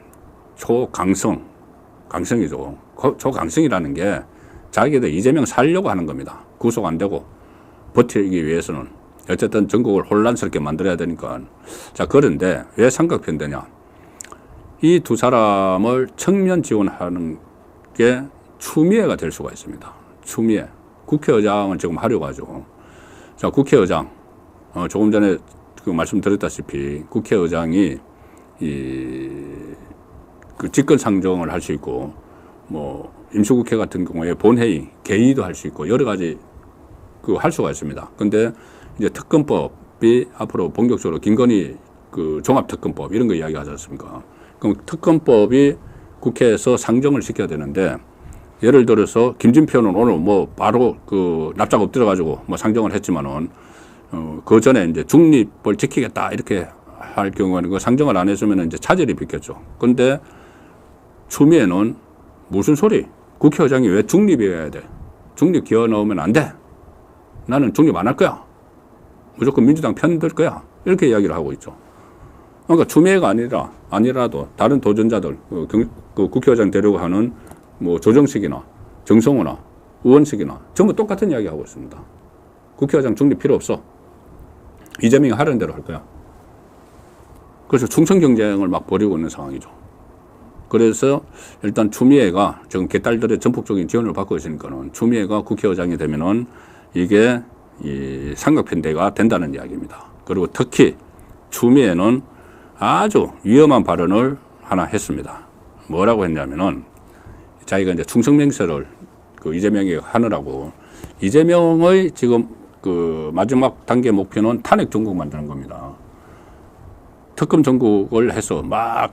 강성이죠. 초강성이라는 게 자기들 이재명 살려고 하는 겁니다. 구속 안 되고 버티기 위해서는 어쨌든 전국을 혼란스럽게 만들어야 되니까. 자, 그런데 왜 삼각편대냐? 이 두 사람을 청면 지원하는 게 추미애가 될 수가 있습니다. 추미애. 국회의장은 지금 하려고 하죠. 자, 국회의장. 조금 전에 말씀드렸다시피 국회의장이 그 직권상정을 할 수 있고, 뭐, 임시국회 같은 경우에 본회의, 개의도 할 수 있고, 여러 가지 할 수가 있습니다. 근데 이제 특검법이 앞으로 본격적으로 김건희 종합특검법 이런 거 이야기하지 않습니까? 그럼 특검법이 국회에서 상정을 시켜야 되는데, 예를 들어서 김진표는 오늘 뭐 바로 납작 엎드려가지고 뭐 상정을 했지만은, 그 전에 이제 중립을 지키겠다 이렇게 할 경우에는 그 상정을 안 해주면 이제 차질이 빚겠죠. 근데 추미애는 무슨 소리? 국회의장이 왜 중립이어야 돼? 중립 기어 넣으면 안 돼. 나는 중립 안 할 거야. 무조건 민주당 편 들 거야. 이렇게 이야기를 하고 있죠. 그러니까 추미애가 아니라도 다른 도전자들, 국회의장 되려고 하는 뭐 조정식이나 정성호나 우원식이나 전부 똑같은 이야기 하고 있습니다. 국회의장 중립 필요 없어. 이재명이 하려는 대로 할 거야. 그래서 충성 경쟁을 막 벌이고 있는 상황이죠. 그래서 일단 추미애가 지금 개딸들의 전폭적인 지원을 받고 있으니까는 추미애가 국회의장이 되면은 이게 이 삼각편대가 된다는 이야기입니다. 그리고 특히 추미애는 아주 위험한 발언을 하나 했습니다. 뭐라고 했냐면은 자기가 이제 충성맹세를 이재명이 하느라고 이재명의 지금 마지막 단계 목표는 탄핵 전국 만드는 겁니다. 특검 전국을 해서 막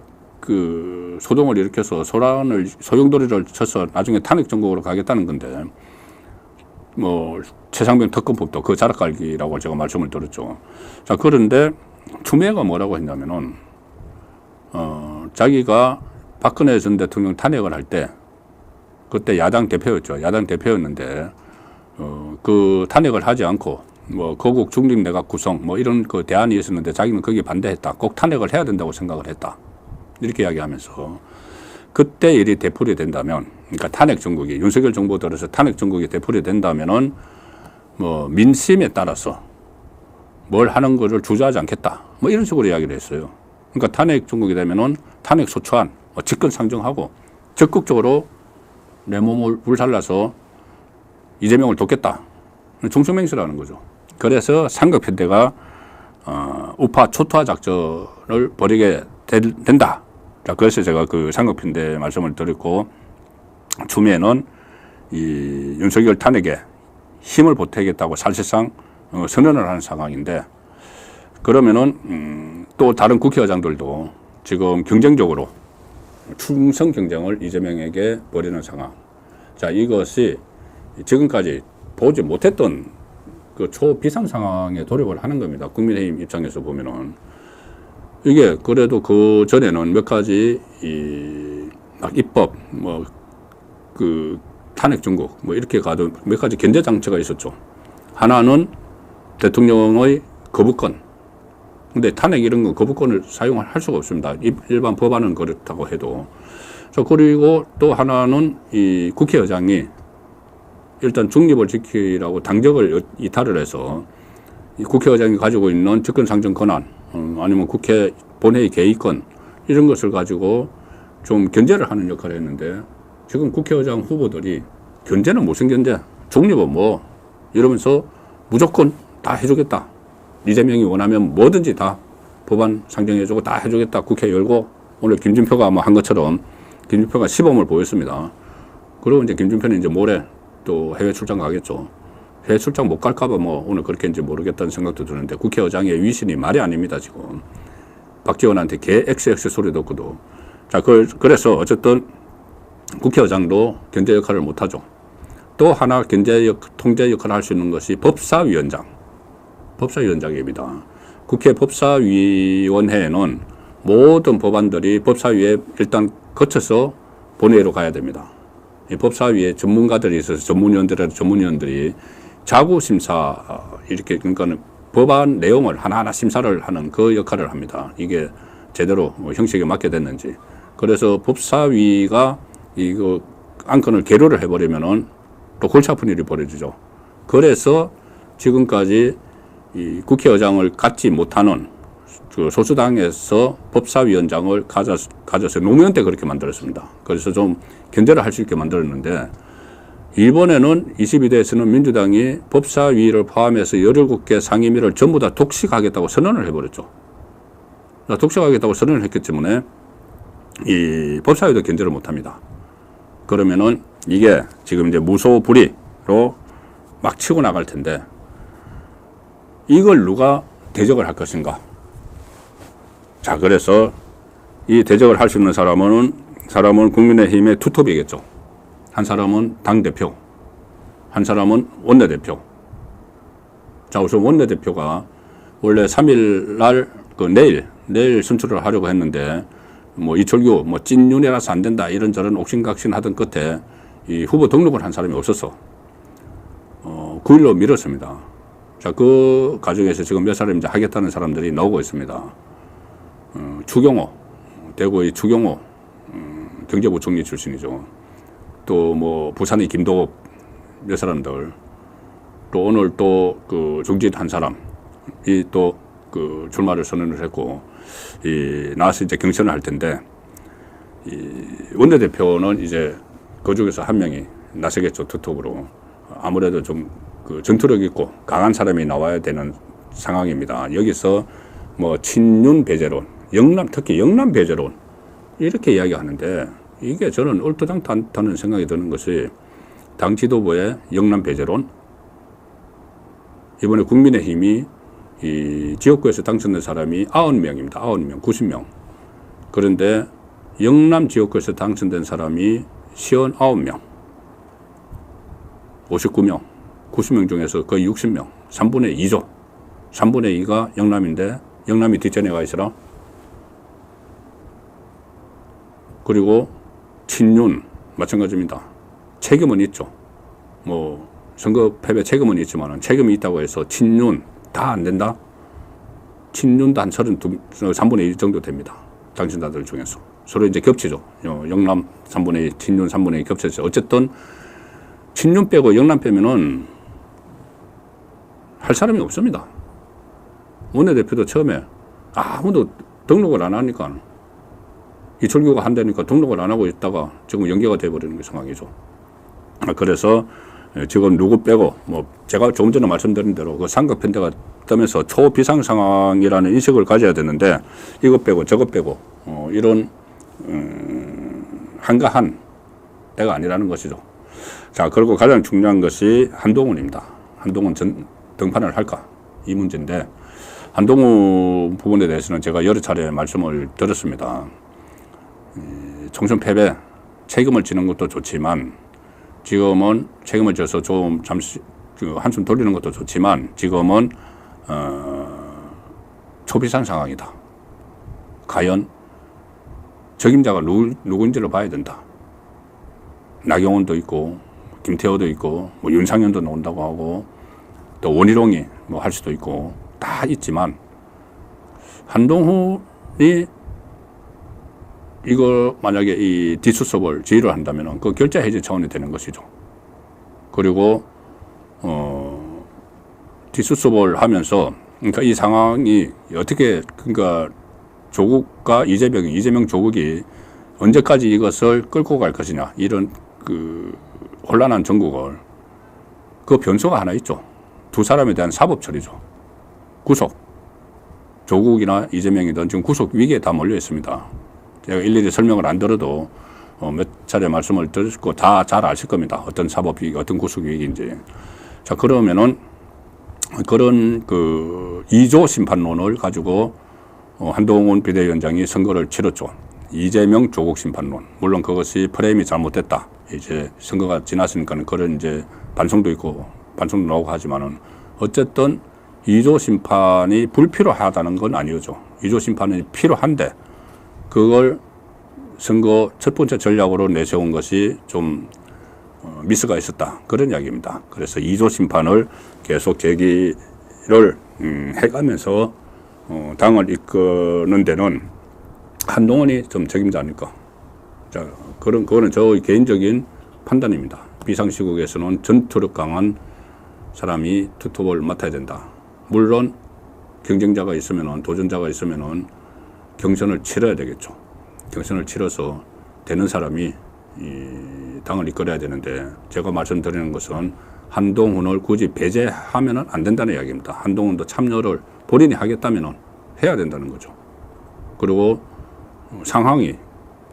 소동을 일으켜서 소용돌이를 쳐서 나중에 탄핵 전국으로 가겠다는 건데, 뭐 최상병 특검법도 그 자락갈기라고 제가 말씀을 드렸죠. 자, 그런데 추미애가 뭐라고 했냐면은 자기가 박근혜 전 대통령 탄핵을 할 때 그때 야당 대표였죠. 야당 대표였는데 그 탄핵을 하지 않고 뭐 거국 중립 내각 구성 뭐 이런 대안이 있었는데 자기는 거기에 반대했다. 꼭 탄핵을 해야 된다고 생각을 했다. 이렇게 이야기하면서 그때 일이 되풀이 된다면, 그러니까 탄핵 정국이 윤석열 정부 들어서 탄핵 정국이 되풀이 된다면은 뭐 민심에 따라서 뭘 하는 것을 주저하지 않겠다. 뭐 이런 식으로 이야기를 했어요. 그러니까 탄핵 정국이 되면은 탄핵 소추안, 직권 상정하고 적극적으로 내 몸을 불살라서 이재명을 돕겠다. 충성맹세라는 거죠. 그래서 삼각편대가 우파 초토화 작전을 벌이게 된다. 자, 그래서 제가 그 상급편대 말씀을 드렸고, 추미애는 이 윤석열 탄핵에 힘을 보태겠다고 사실상 선언을 하는 상황인데, 그러면은 또 다른 국회의장들도 지금 경쟁적으로 충성 경쟁을 이재명에게 벌이는 상황. 자, 이것이 지금까지 보지 못했던 그 초비상 상황에 돌입을 하는 겁니다. 국민의힘 입장에서 보면은. 이게 그래도 그 전에는 몇 가지 막 입법, 뭐 그 탄핵 정국, 뭐 이렇게 가도 몇 가지 견제 장치가 있었죠. 하나는 대통령의 거부권. 근데 탄핵 이런 거 거부권을 사용할 수가 없습니다. 일반 법안은 그렇다고 해도. 자, 그리고 또 하나는 이 국회의장이 일단 중립을 지키라고 당적을 이탈을 해서 이 국회의장이 가지고 있는 직권상정 권한, 아니면 국회 본회의 개의권 이런 것을 가지고 좀 견제를 하는 역할을 했는데, 지금 국회의장 후보들이 견제는 무슨 견제, 중립은 뭐 이러면서 무조건 다 해주겠다. 이재명이 원하면 뭐든지 다 법안 상정해주고 다 해주겠다. 국회 열고, 오늘 김진표가 뭐 한 것처럼 김진표가 시범을 보였습니다. 그리고 이제 김진표는 이제 모레 또 해외 출장 가겠죠. 해외 출장 못 갈까봐 뭐 오늘 그렇게인지 모르겠다는 생각도 드는데, 국회의장의 위신이 말이 아닙니다, 지금. 박지원한테 개 XX 소리 듣고도. 자, 그래서 어쨌든 국회의장도 견제 역할을 못 하죠. 또 하나 통제 역할을 할 수 있는 것이 법사위원장입니다. 국회 법사위원회에는 모든 법안들이 법사위에 일단 거쳐서 본회의로 가야 됩니다. 이 법사위에 전문가들이 있어서 전문위원들이 자구심사, 이렇게, 그러니까 법안 내용을 하나하나 심사를 하는 그 역할을 합니다. 이게 제대로 형식에 맞게 됐는지. 그래서 법사위가 이거 안건을 계류를 해버리면은 또 골치 아픈 일이 벌어지죠. 그래서 지금까지 이 국회의장을 갖지 못하는 그 소수당에서 법사위원장을 가져서 노무현 때 그렇게 만들었습니다. 그래서 좀 견제를 할 수 있게 만들었는데, 이번에는 22대에서는 민주당이 법사위를 포함해서 17개 상임위를 전부 다 독식하겠다고 선언을 해버렸죠. 독식하겠다고 선언을 했기 때문에 이 법사위도 견제를 못합니다. 그러면은 이게 지금 이제 무소불위로 막 치고 나갈 텐데, 이걸 누가 대적을 할 것인가? 자, 그래서 이 대적을 할 수 있는 사람은 국민의힘의 투톱이겠죠. 한 사람은 당대표, 한 사람은 원내대표. 자, 우선 원내대표가 원래 3일 날, 내일 선출을 하려고 했는데, 뭐 이철규, 뭐 찐윤이라서 안 된다, 이런저런 옥신각신 하던 끝에 이 후보 등록을 한 사람이 없었어. 9일로 미뤘습니다. 자, 그 과정에서 지금 몇 사람이 이제 하겠다는 사람들이 나오고 있습니다. 추경호, 대구의 추경호, 경제부총리 출신이죠. 또 뭐 부산의 김도국 몇 사람들, 또 오늘 또 그 중진 한 사람이 또 그 출마를 선언을 했고, 나와서 이제 경선을 할 텐데, 이 원내대표는 이제 그 중에서 한 명이 나서겠죠, 투톱으로. 아무래도 좀 그 전투력 있고 강한 사람이 나와야 되는 상황입니다. 여기서 뭐 친윤 배제론, 특히 영남 배제론, 이렇게 이야기하는데, 이게 저는 얼토당토 않다는 생각이 드는 것이, 당 지도부의 영남 배제론, 이번에 국민의힘이 이 지역구에서 당선된 사람이 90명입니다. 90명, 90명. 그런데 영남 지역구에서 당선된 사람이 59명, 59명, 90명 중에서 거의 60명, 3분의 2죠. 3분의 2가 영남인데, 영남이 뒷전에 가 있으라. 그리고 친윤 마찬가지입니다. 책임은 있죠. 뭐 선거 패배 책임은 있지만, 책임이 있다고 해서 친윤 다 안 된다? 친윤도 한 3분의 1 정도 됩니다. 당신자들 중에서. 서로 이제 겹치죠. 영남 3분의 1, 친윤 3분의 1 겹쳐서. 어쨌든 친윤 빼고 영남 빼면은 할 사람이 없습니다. 원내대표도 처음에 아무도 등록을 안 하니까, 이철규가 한다니까 등록을 안 하고 있다가 지금 연계가 돼버리는 게 상황이죠. 그래서 지금 누구 빼고 뭐 제가 조금 전에 말씀드린 대로 그 삼각 편대가 뜨면서 초비상 상황이라는 인식을 가져야 되는데 이것 빼고 저것 빼고 이런 한가한 때가 아니라는 것이죠. 자, 그리고 가장 중요한 것이 한동훈입니다. 한동훈 등판을 할까 이 문제인데 한동훈 부분에 대해서는 제가 여러 차례 말씀을 드렸습니다. 총선 패배 책임을 지는 것도 좋지만 지금은 책임을 져서 좀 잠시 한숨 돌리는 것도 좋지만 지금은 초비상 상황이다. 과연 적임자가 누구인지를 봐야 된다. 나경원도 있고 김태호도 있고 뭐 윤상현도 나온다고 하고 또 원희룡이 뭐 할 수도 있고 다 있지만 한동훈이 이거 만약에 이 뒷수습을 지휘를 한다면은 그 결자 해제 차원이 되는 것이죠. 그리고 뒷수습을 하면서 그러니까 이 상황이 어떻게 그러니까 조국과 이재명 조국이 언제까지 이것을 끌고 갈 것이냐 이런 그 혼란한 전국을 그 변수가 하나 있죠. 두 사람에 대한 사법 처리죠. 구속 조국이나 이재명이든 지금 구속 위기에 다 몰려 있습니다. 제가 일일이 설명을 안 들어도 몇 차례 말씀을 드렸고 다 잘 아실 겁니다. 어떤 사법 위기, 어떤 구속 위기인지. 자, 그러면은 그런 그 2조 심판론을 가지고 한동훈 비대위원장이 선거를 치렀죠. 이재명 조국 심판론. 물론 그것이 프레임이 잘못됐다. 이제 선거가 지났으니까는 그런 이제 반성도 있고 반성도 나오고 하지만은 어쨌든 2조 심판이 불필요하다는 건 아니죠. 2조 심판이 필요한데 그걸 선거 첫 번째 전략으로 내세운 것이 좀 미스가 있었다. 그런 이야기입니다. 그래서 2조 심판을 계속 제기를 해가면서 당을 이끄는 데는 한동훈이 좀 책임자 아닐까. 자, 그거는 저 개인적인 판단입니다. 비상시국에서는 전투력 강한 사람이 투톱을 맡아야 된다. 물론 경쟁자가 있으면은 도전자가 있으면은 경선을 치러야 되겠죠. 경선을 치러서 되는 사람이 이 당을 이끌어야 되는데 제가 말씀드리는 것은 한동훈을 굳이 배제하면은 안 된다는 이야기입니다. 한동훈도 참여를 본인이 하겠다면은 해야 된다는 거죠. 그리고 상황이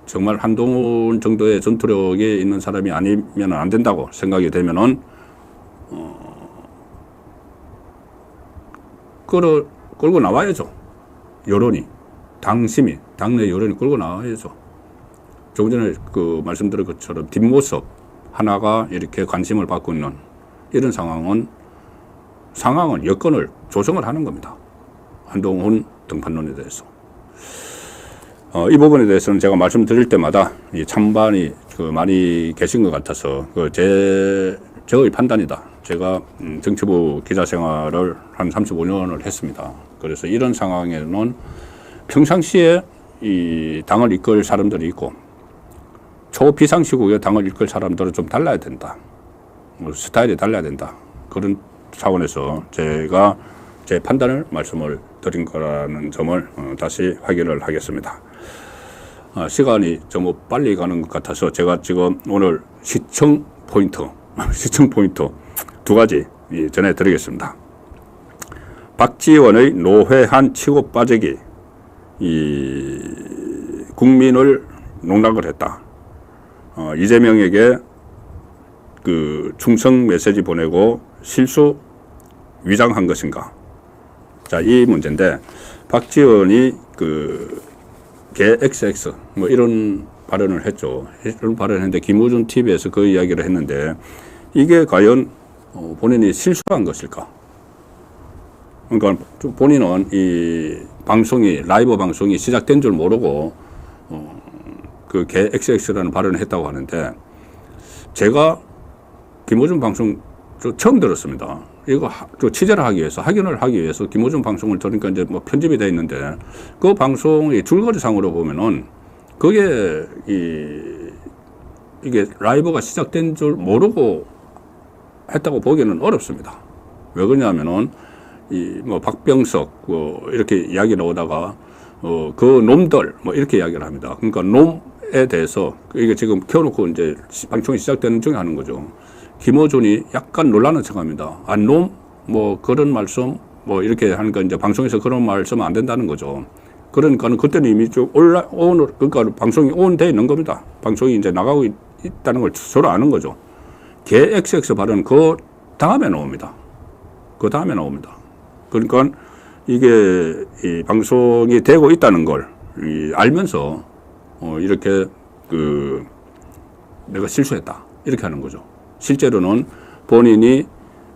정말 한동훈 정도의 전투력이 있는 사람이 아니면 안 된다고 생각이 되면은 끌고 나와야죠. 여론이, 당심이, 당내 여론이 끌고 나와야죠. 조금 전에 그 말씀드린 것처럼 뒷모습 하나가 이렇게 관심을 받고 있는 이런 상황은 여건을 조성을 하는 겁니다. 한동훈 등판론에 대해서. 이 부분에 대해서는 제가 말씀드릴 때마다 이 찬반이 많이 계신 것 같아서 저의 판단이다. 제가 정치부 기자 생활을 한 35년을 했습니다. 그래서 이런 상황에는 평상시에 이 당을 이끌 사람들이 있고 초비상시국에 당을 이끌 사람들은 좀 달라야 된다. 스타일이 달라야 된다. 그런 차원에서 제가 제 판단을 말씀을 드린 거라는 점을 다시 확인을 하겠습니다. 시간이 너무 빨리 가는 것 같아서 제가 지금 오늘 시청 포인트 두 가지 전해드리겠습니다. 박지원의 노회한 치고 빠지기, 국민을 농락을 했다. 이재명에게 그 충성 메시지 보내고 실수 위장한 것인가? 자, 이 문제인데 박지원이 개 XX 뭐 이런 발언을 했죠. 이런 발언을 했는데 김우준 TV에서 그 이야기를 했는데 이게 과연 본인이 실수한 것일까? 그러니까 본인은 이 라이브 방송이 시작된 줄 모르고 그 개 XX라는 발언을 했다고 하는데 제가 김우준 방송 처음 들었습니다. 이거 취재를 하기 위해서, 확인을 하기 위해서 김우준 방송을 들으니까 이제 뭐 편집이 돼 있는데 그 방송이 줄거리상으로 보면은 그게 이게 라이브가 시작된 줄 모르고 했다고 보기는 어렵습니다. 왜 그러냐면은 뭐 박병석 이렇게 이야기 나오다가 그 놈들 뭐 이렇게 이야기를 합니다. 그러니까 놈에 대해서 이게 지금 켜놓고 이제 방송이 시작되는 중에 하는 거죠. 김어준이 약간 놀라는 척합니다. 놈? 뭐 그런 말씀 뭐 이렇게 하니까 이제 방송에서 그런 말씀 안 된다는 거죠. 그러니까는 그때는 이미 쭉 그러니까 방송이 온돼 있는 겁니다. 방송이 이제 나가고 있다는 걸 서로 아는 거죠. 개 XX 발언 그 다음에 나옵니다. 그 다음에 나옵니다. 그러니까 이게 이 방송이 되고 있다는 걸 알면서 이렇게 내가 실수했다 이렇게 하는 거죠. 실제로는 본인이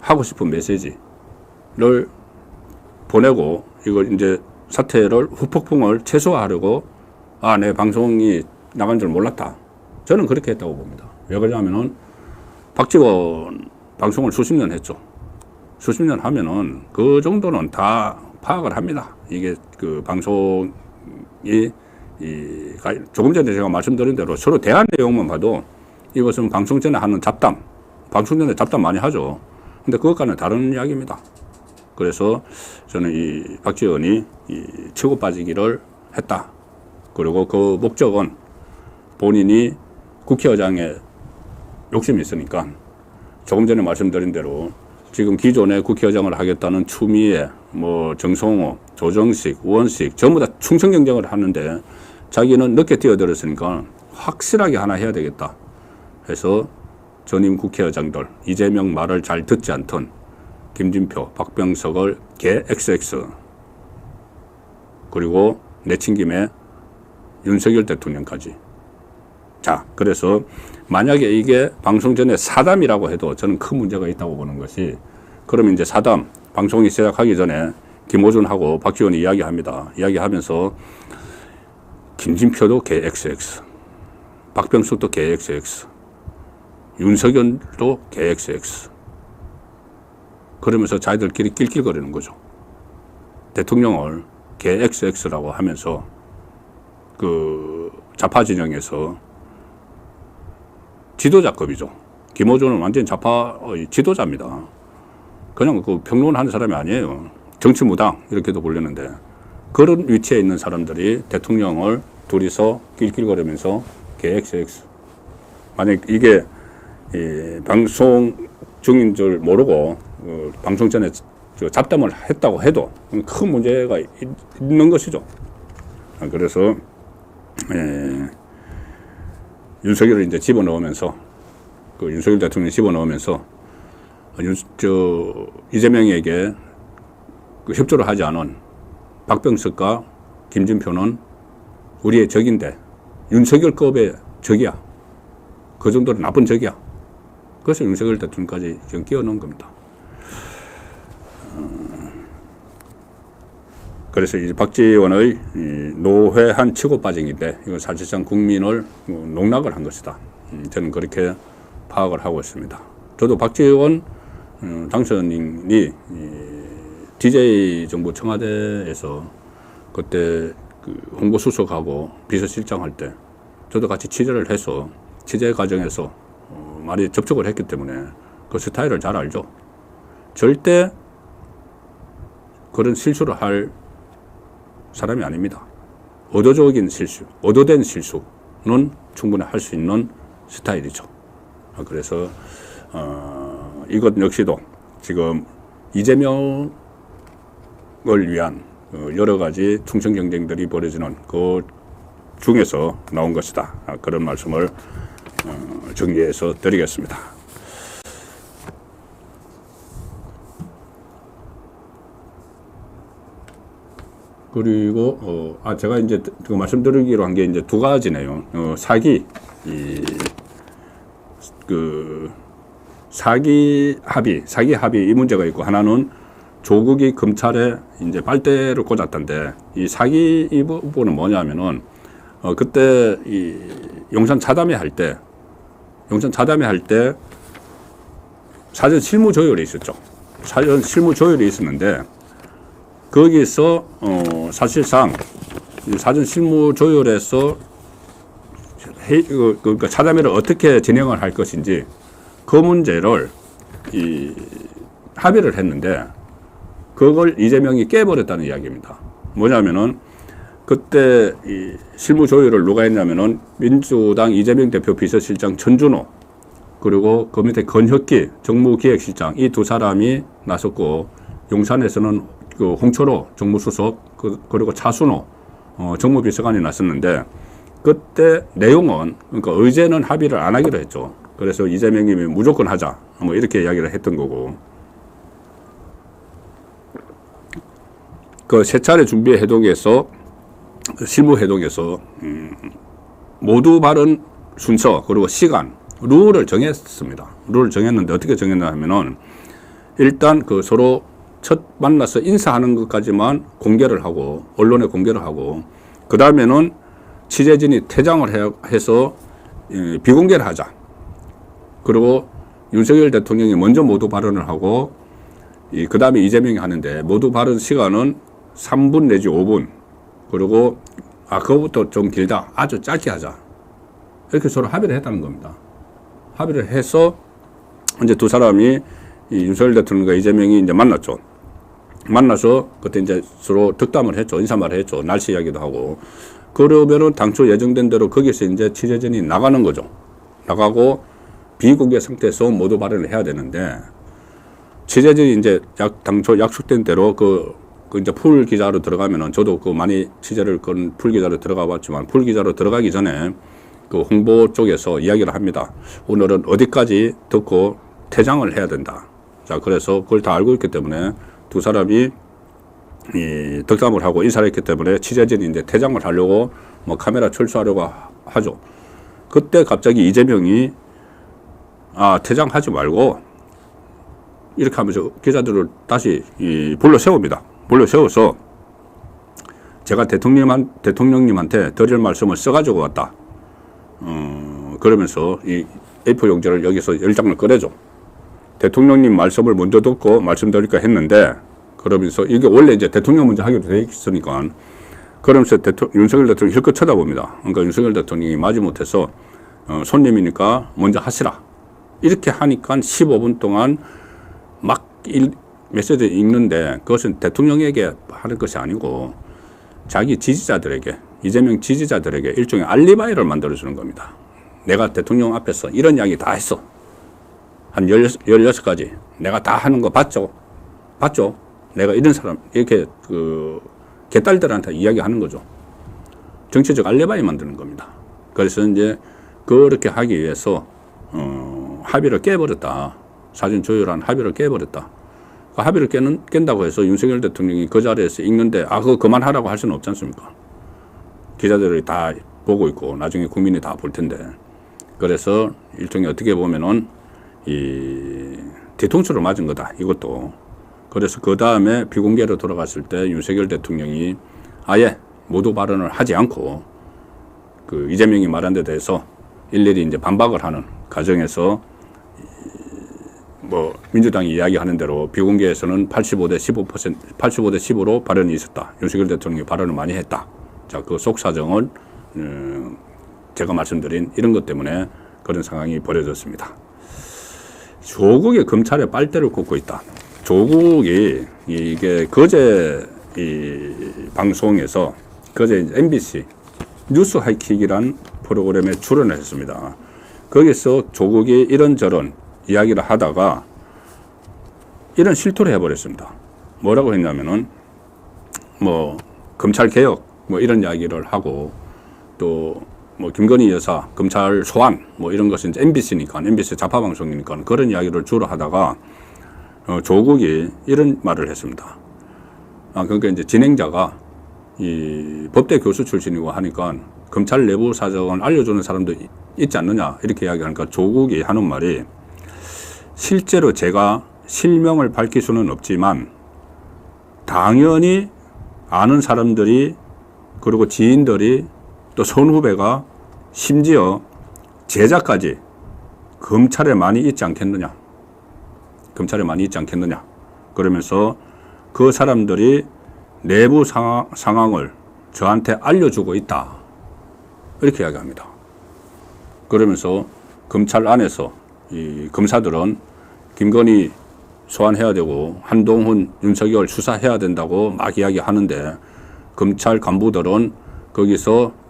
하고 싶은 메시지를 보내고 이걸 이제 사태를 후폭풍을 최소화하려고 내 방송이 나간 줄 몰랐다. 저는 그렇게 했다고 봅니다. 왜 그러냐면은 박지원 방송을 수십 년 했죠. 수십 년 하면은 그 정도는 다 파악을 합니다. 이게 그 방송이 조금 전에 제가 말씀드린 대로 서로 대한 내용만 봐도 이것은 방송 전에 하는 잡담, 방송 전에 잡담 많이 하죠. 근데 그것과는 다른 이야기입니다. 그래서 저는 이 박지원이 치고 빠지기를 했다. 그리고 그 목적은 본인이 국회의장에 욕심이 있으니까 조금 전에 말씀드린 대로 지금 기존에 국회의장을 하겠다는 추미애, 뭐 정성호, 조정식, 우원식 전부 다 충성 경쟁을 하는데 자기는 늦게 뛰어들었으니까 확실하게 하나 해야 되겠다 해서 전임 국회의장들 이재명 말을 잘 듣지 않던 김진표, 박병석을 개 XX 그리고 내친 김에 윤석열 대통령까지. 자, 그래서 만약에 이게 방송 전에 사담이라고 해도 저는 큰 문제가 있다고 보는 것이 그러면 이제 사담 방송이 시작하기 전에 김어준하고 박지원이 이야기합니다. 이야기하면서 김진표도 개 XX, 박병석도 개 XX, 윤석열도 개 XX. 그러면서 자기들끼리 낄낄거리는 거죠. 대통령을 개 XX라고 하면서 그 좌파 진영에서 지도자급이죠. 김어준은 완전 좌파 지도자입니다. 그냥 그 평론하는 사람이 아니에요. 정치무당 이렇게도 불리는데 그런 위치에 있는 사람들이 대통령을 둘이서 낄낄거리면서 개 XX. 만약 이게 방송 중인 줄 모르고 방송 전에 잡담을 했다고 해도 큰 문제가 있는 것이죠. 그래서 윤석열을 이제 집어넣으면서 그 윤석열 대통령이 집어넣으면서 이재명에게 그 협조를 하지 않은 박병석과 김진표는 우리의 적인데 윤석열급의 적이야. 그 정도로 나쁜 적이야. 그래서 윤석열 대통령까지 지금 끼워넣은 겁니다. 그래서 이제 박지원의 노회한 치고 빠지기인데 이건 사실상 국민을 농락을 한 것이다. 저는 그렇게 파악을 하고 있습니다. 저도 박지원 당선인이 DJ 정부 청와대에서 그때 그 홍보수석하고 비서실장 할 때 저도 같이 취재를 해서 취재 과정에서 많이 접촉을 했기 때문에 그 스타일을 잘 알죠. 절대 그런 실수를 할 사람이 아닙니다. 의도적인 실수, 의도된 실수는 충분히 할 수 있는 스타일이죠. 그래서 이것 역시도 지금 이재명을 위한 여러 가지 충성 경쟁들이 벌어지는 그 중에서 나온 것이다. 그런 말씀을 정리해서 드리겠습니다. 그리고 제가 이제 그 말씀드리기로 한 게 이제 두 가지네요. 사기 합의 이 문제가 있고 하나는 조국이 검찰에 이제 빨대를 꽂았던데 이 사기 이 부분은 뭐냐면은 그때 이 용산 차담회 할 때 사전 실무 조율이 있었죠. 사전 실무 조율이 있었는데 거기서 사실상 사전 실무 조율에서 그러니까 차담회를 어떻게 진행을 할 것인지 그 문제를 합의를 했는데 그걸 이재명이 깨버렸다는 이야기입니다. 뭐냐면은 그때 이 실무 조율을 누가 했냐면은 민주당 이재명 대표 비서실장 천준호 그리고 그 밑에 건혁기 정무기획실장 이 두 사람이 나섰고, 용산에서는 그 홍철호 정무수석 그리고 차순호 정무비서관이 나섰는데, 그때 내용은 그러니까 의제는 합의를 안 하기로 했죠. 그래서 이재명님이 무조건 하자 뭐 이렇게 이야기를 했던 거고, 그 세 차례 준비 회동에서 실무 회동에서 모두 발언 순서 그리고 시간 룰을 정했습니다. 룰을 정했는데 어떻게 정했나 하면은 일단 그 서로 첫 만나서 인사하는 것까지만 공개를 하고 언론에 공개를 하고, 그 다음에는 취재진이 퇴장을 해서 비공개를 하자. 그리고 윤석열 대통령이 먼저 모두 발언을 하고 그 다음에 이재명이 하는데, 모두 발언 시간은 3분 내지 5분, 그리고 그거부터 좀 길다, 아주 짧게 하자, 이렇게 서로 합의를 했다는 겁니다. 합의를 해서 이제 두 사람이 윤석열 대통령과 이재명이 이제 만났죠. 만나서 그때 이제 서로 덕담을 했죠. 인사말을 했죠. 날씨 이야기도 하고. 그러면은 당초 예정된 대로 거기서 이제 취재진이 나가는 거죠. 나가고 비공개 상태에서 모두 발언을 해야 되는데, 취재진이 이제 당초 약속된 대로 그 이제 풀 기자로 들어가면은, 저도 그 많이 취재를 건 풀 기자로 들어가 봤지만, 풀 기자로 들어가기 전에 그 홍보 쪽에서 이야기를 합니다. 오늘은 어디까지 듣고 퇴장을 해야 된다. 자, 그래서 그걸 다 알고 있기 때문에 두 사람이 덕담을 하고 인사를 했기 때문에 취재진이 이제 퇴장을 하려고 뭐 카메라 철수하려고 하죠. 그때 갑자기 이재명이 퇴장하지 말고 이렇게 하면서 기자들을 다시 불러 세웁니다. 불러 세워서 제가 대통령님한테 드릴 말씀을 써가지고 왔다. 그러면서 이 A4 용지를 여기서 10장을 꺼내죠. 대통령님 말씀을 먼저 듣고 말씀드릴까 했는데, 그러면서 이게 원래 이제 대통령 먼저 하기로 돼 있으니까, 그러면서 윤석열 대통령이 힐끗 쳐다봅니다. 그러니까 윤석열 대통령이 마지못해서 손님이니까 먼저 하시라. 이렇게 하니까 15분 동안 막 메시지 읽는데, 그것은 대통령에게 하는 것이 아니고 자기 지지자들에게, 이재명 지지자들에게 일종의 알리바이를 만들어주는 겁니다. 내가 대통령 앞에서 이런 이야기 다 했어. 한 16가지. 내가 다 하는 거 봤죠? 내가 이런 사람, 이렇게 개딸들한테 이야기하는 거죠. 정치적 알리바이 만드는 겁니다. 그래서 이제 그렇게 하기 위해서 합의를 깨버렸다. 사전 조율한 합의를 깨버렸다. 그 합의를 깬다고 해서 윤석열 대통령이 그 자리에서 읽는데 그거 그만하라고 할 수는 없지 않습니까? 기자들이 다 보고 있고 나중에 국민이 다 볼 텐데. 그래서 일종의 어떻게 보면은 뒤통수를 맞은 거다, 이것도. 그래서 그 다음에 비공개로 돌아갔을 때 윤석열 대통령이 아예 모두 발언을 하지 않고 그 이재명이 말한 데 대해서 일일이 이제 반박을 하는 과정에서 뭐 민주당이 이야기하는 대로 비공개에서는 85대 15로 발언이 있었다. 윤석열 대통령이 발언을 많이 했다. 자, 그 속사정을 제가 말씀드린 이런 것 때문에 그런 상황이 벌어졌습니다. 조국이 검찰에 빨대를 꽂고 있다. 조국이 이게 거제 방송에서 거제 MBC 뉴스 하이킥이란 프로그램에 출연을 했습니다. 거기서 조국이 이런저런 이야기를 하다가 이런 실토를 해버렸습니다. 뭐라고 했냐면은 뭐 검찰 개혁 뭐 이런 이야기를 하고, 또 뭐 김건희 여사 검찰 소환 뭐 이런 것은 이제 MBC니까, MBC 좌파 방송이니까 그런 이야기를 주로 하다가 조국이 이런 말을 했습니다. 그러니까 이제 진행자가 이 법대 교수 출신이고 하니까 검찰 내부 사정을 알려주는 사람도 있지 않느냐 이렇게 이야기하니까 조국이 하는 말이, 실제로 제가 실명을 밝힐 수는 없지만 당연히 아는 사람들이, 그리고 지인들이, 또 선후배가, 심지어 제자까지 검찰에 많이 있지 않겠느냐. 그러면서 그 사람들이 내부 상황을 저한테 알려주고 있다. 이렇게 이야기합니다. 그러면서 검찰 안에서 이 검사들은 김건희 소환해야 되고 한동훈, 윤석열 수사해야 된다고 막 이야기하는데, 검찰 간부들은 거기서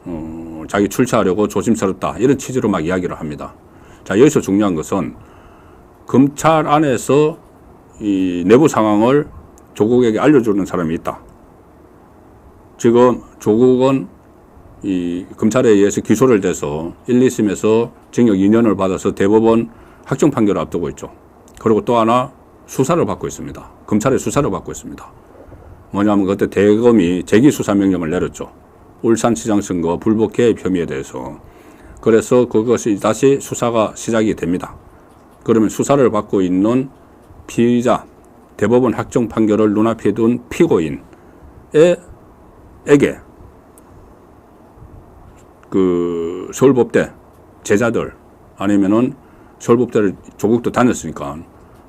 자기 출처하려고 조심스럽다 이런 취지로 막 이야기를 합니다. 자, 여기서 중요한 것은 검찰 안에서 이 내부 상황을 조국에게 알려주는 사람이 있다. 지금 조국은 이 검찰에 의해서 기소를 돼서 1, 2심에서 징역 2년을 받아서 대법원 확정 판결을 앞두고 있죠. 그리고 또 하나 수사를 받고 있습니다. 검찰의 수사를 받고 있습니다. 뭐냐면 그때 대검이 재기수사명령을 내렸죠. 울산시장 선거 불법 개입 혐의에 대해서. 그래서 그것이 다시 수사가 시작이 됩니다. 그러면 수사를 받고 있는 피의자, 대법원 확정 판결을 눈앞에 둔 피고인에게 그 서울법대 제자들 아니면은 서울법대를 조국도 다녔으니까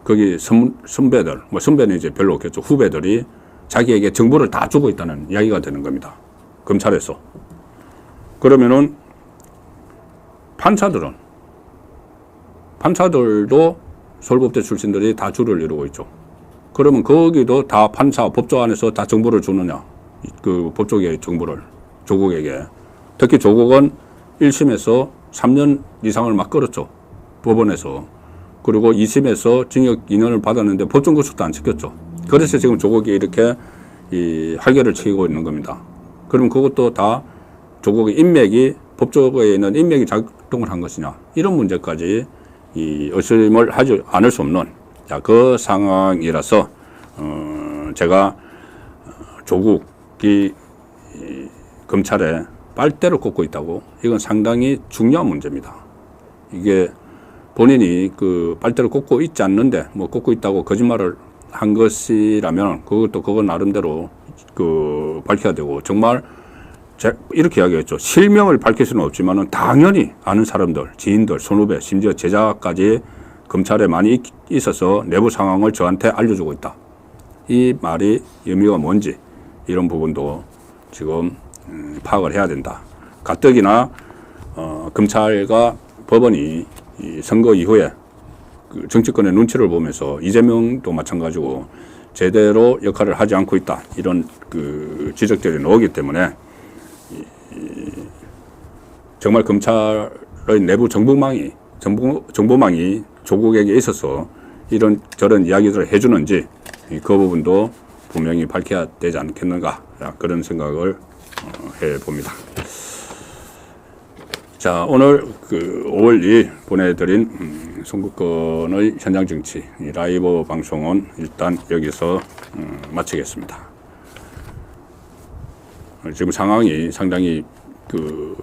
거기 선배들, 뭐 선배는 이제 별로 없겠죠. 후배들이 자기에게 정보를 다 주고 있다는 이야기가 되는 겁니다. 검찰에서. 그러면은 판사들도 서울법대 출신들이 다 줄을 이루고 있죠. 그러면 거기도 다 판사, 법조 안에서 다 정보를 주느냐. 그 법조계의 정보를 조국에게. 특히 조국은 1심에서 3년 이상을 막 끌었죠. 법원에서. 그리고 2심에서 징역 2년을 받았는데 법정 구속도 안 시켰죠. 그래서 지금 조국이 이렇게 이 활개를 치고 있는 겁니다. 그럼 그것도 다 조국의 인맥이 법조계에 있는 인맥이 작동을 한 것이냐. 이런 문제까지 이 의심을 하지 않을 수 없는 자, 그 상황이라서 제가 조국이 검찰에 빨대를 꽂고 있다고 이건 상당히 중요한 문제입니다. 이게 본인이 그 빨대를 꽂고 있지 않는데 뭐 꽂고 있다고 거짓말을 한 것이라면 그것도 그거 나름대로 그 밝혀야 되고 정말 이렇게 이야기했죠. 실명을 밝힐 수는 없지만은 당연히 아는 사람들, 지인들, 선후배, 심지어 제자까지 검찰에 많이 있어서 내부 상황을 저한테 알려주고 있다. 이 말이 의미가 뭔지 이런 부분도 지금 파악을 해야 된다. 가뜩이나 검찰과 법원이 이 선거 이후에 그 정치권의 눈치를 보면서 이재명도 마찬가지고 제대로 역할을 하지 않고 있다. 이런 그 지적들이 나오기 때문에 정말 검찰의 내부 정보망이 조국에게 있어서 이런 저런 이야기들을 해주는지 그 부분도 분명히 밝혀야 되지 않겠는가 그런 생각을 해봅니다. 자, 오늘 그 5월 2일 보내드린 송국건의 현장 정치 라이브 방송은 일단 여기서 마치겠습니다. 지금 상황이 상당히 그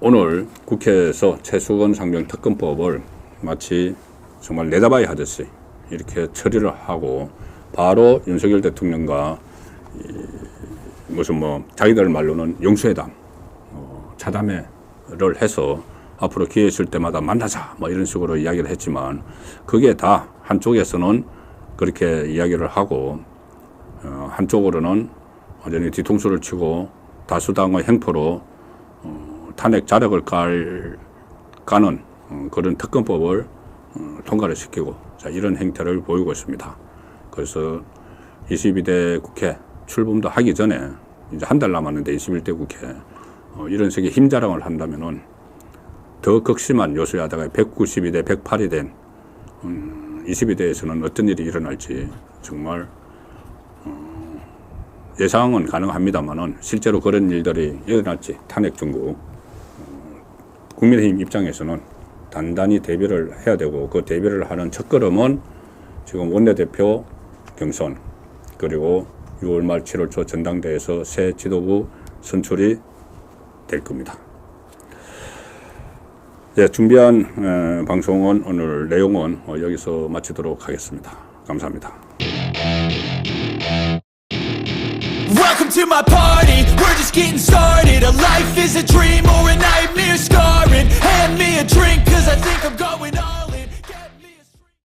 오늘 국회에서 최수건 상병 특검법을 마치 정말 내다봐야 하듯이 이렇게 처리를 하고 바로 윤석열 대통령과 무슨 뭐 자기들 말로는 영수회담, 차담회를 해서 앞으로 기회 있을 때마다 만나자 뭐 이런 식으로 이야기를 했지만 그게 다 한쪽에서는 그렇게 이야기를 하고 한쪽으로는 완전히 뒤통수를 치고 다수당의 행포로 탄핵 자력을 까는 그런 특검법을 통과를 시키고 자, 이런 행태를 보이고 있습니다. 그래서 22대 국회 출범도 하기 전에 이제 한 달 남았는데 21대 국회 이런 식의 힘 자랑을 한다면은 더 극심한 여수야다가 192대 108이 된 22대에서는 어떤 일이 일어날지 정말 예상은 가능합니다만은 실제로 그런 일들이 일어날지 탄핵 중국 국민의힘 입장에서는 단단히 대비를 해야 되고 그 대비를 하는 첫걸음은 지금 원내대표 경선 그리고 6월 말 7월 초 전당대회에서 새 지도부 선출이 될 겁니다. 네, 준비한 방송은 오늘 내용은 여기서 마치도록 하겠습니다. 감사합니다. Welcome to my party, we're just getting started. A life is a dream or a nightmare scarring. Hand me a drink cause I think I'm going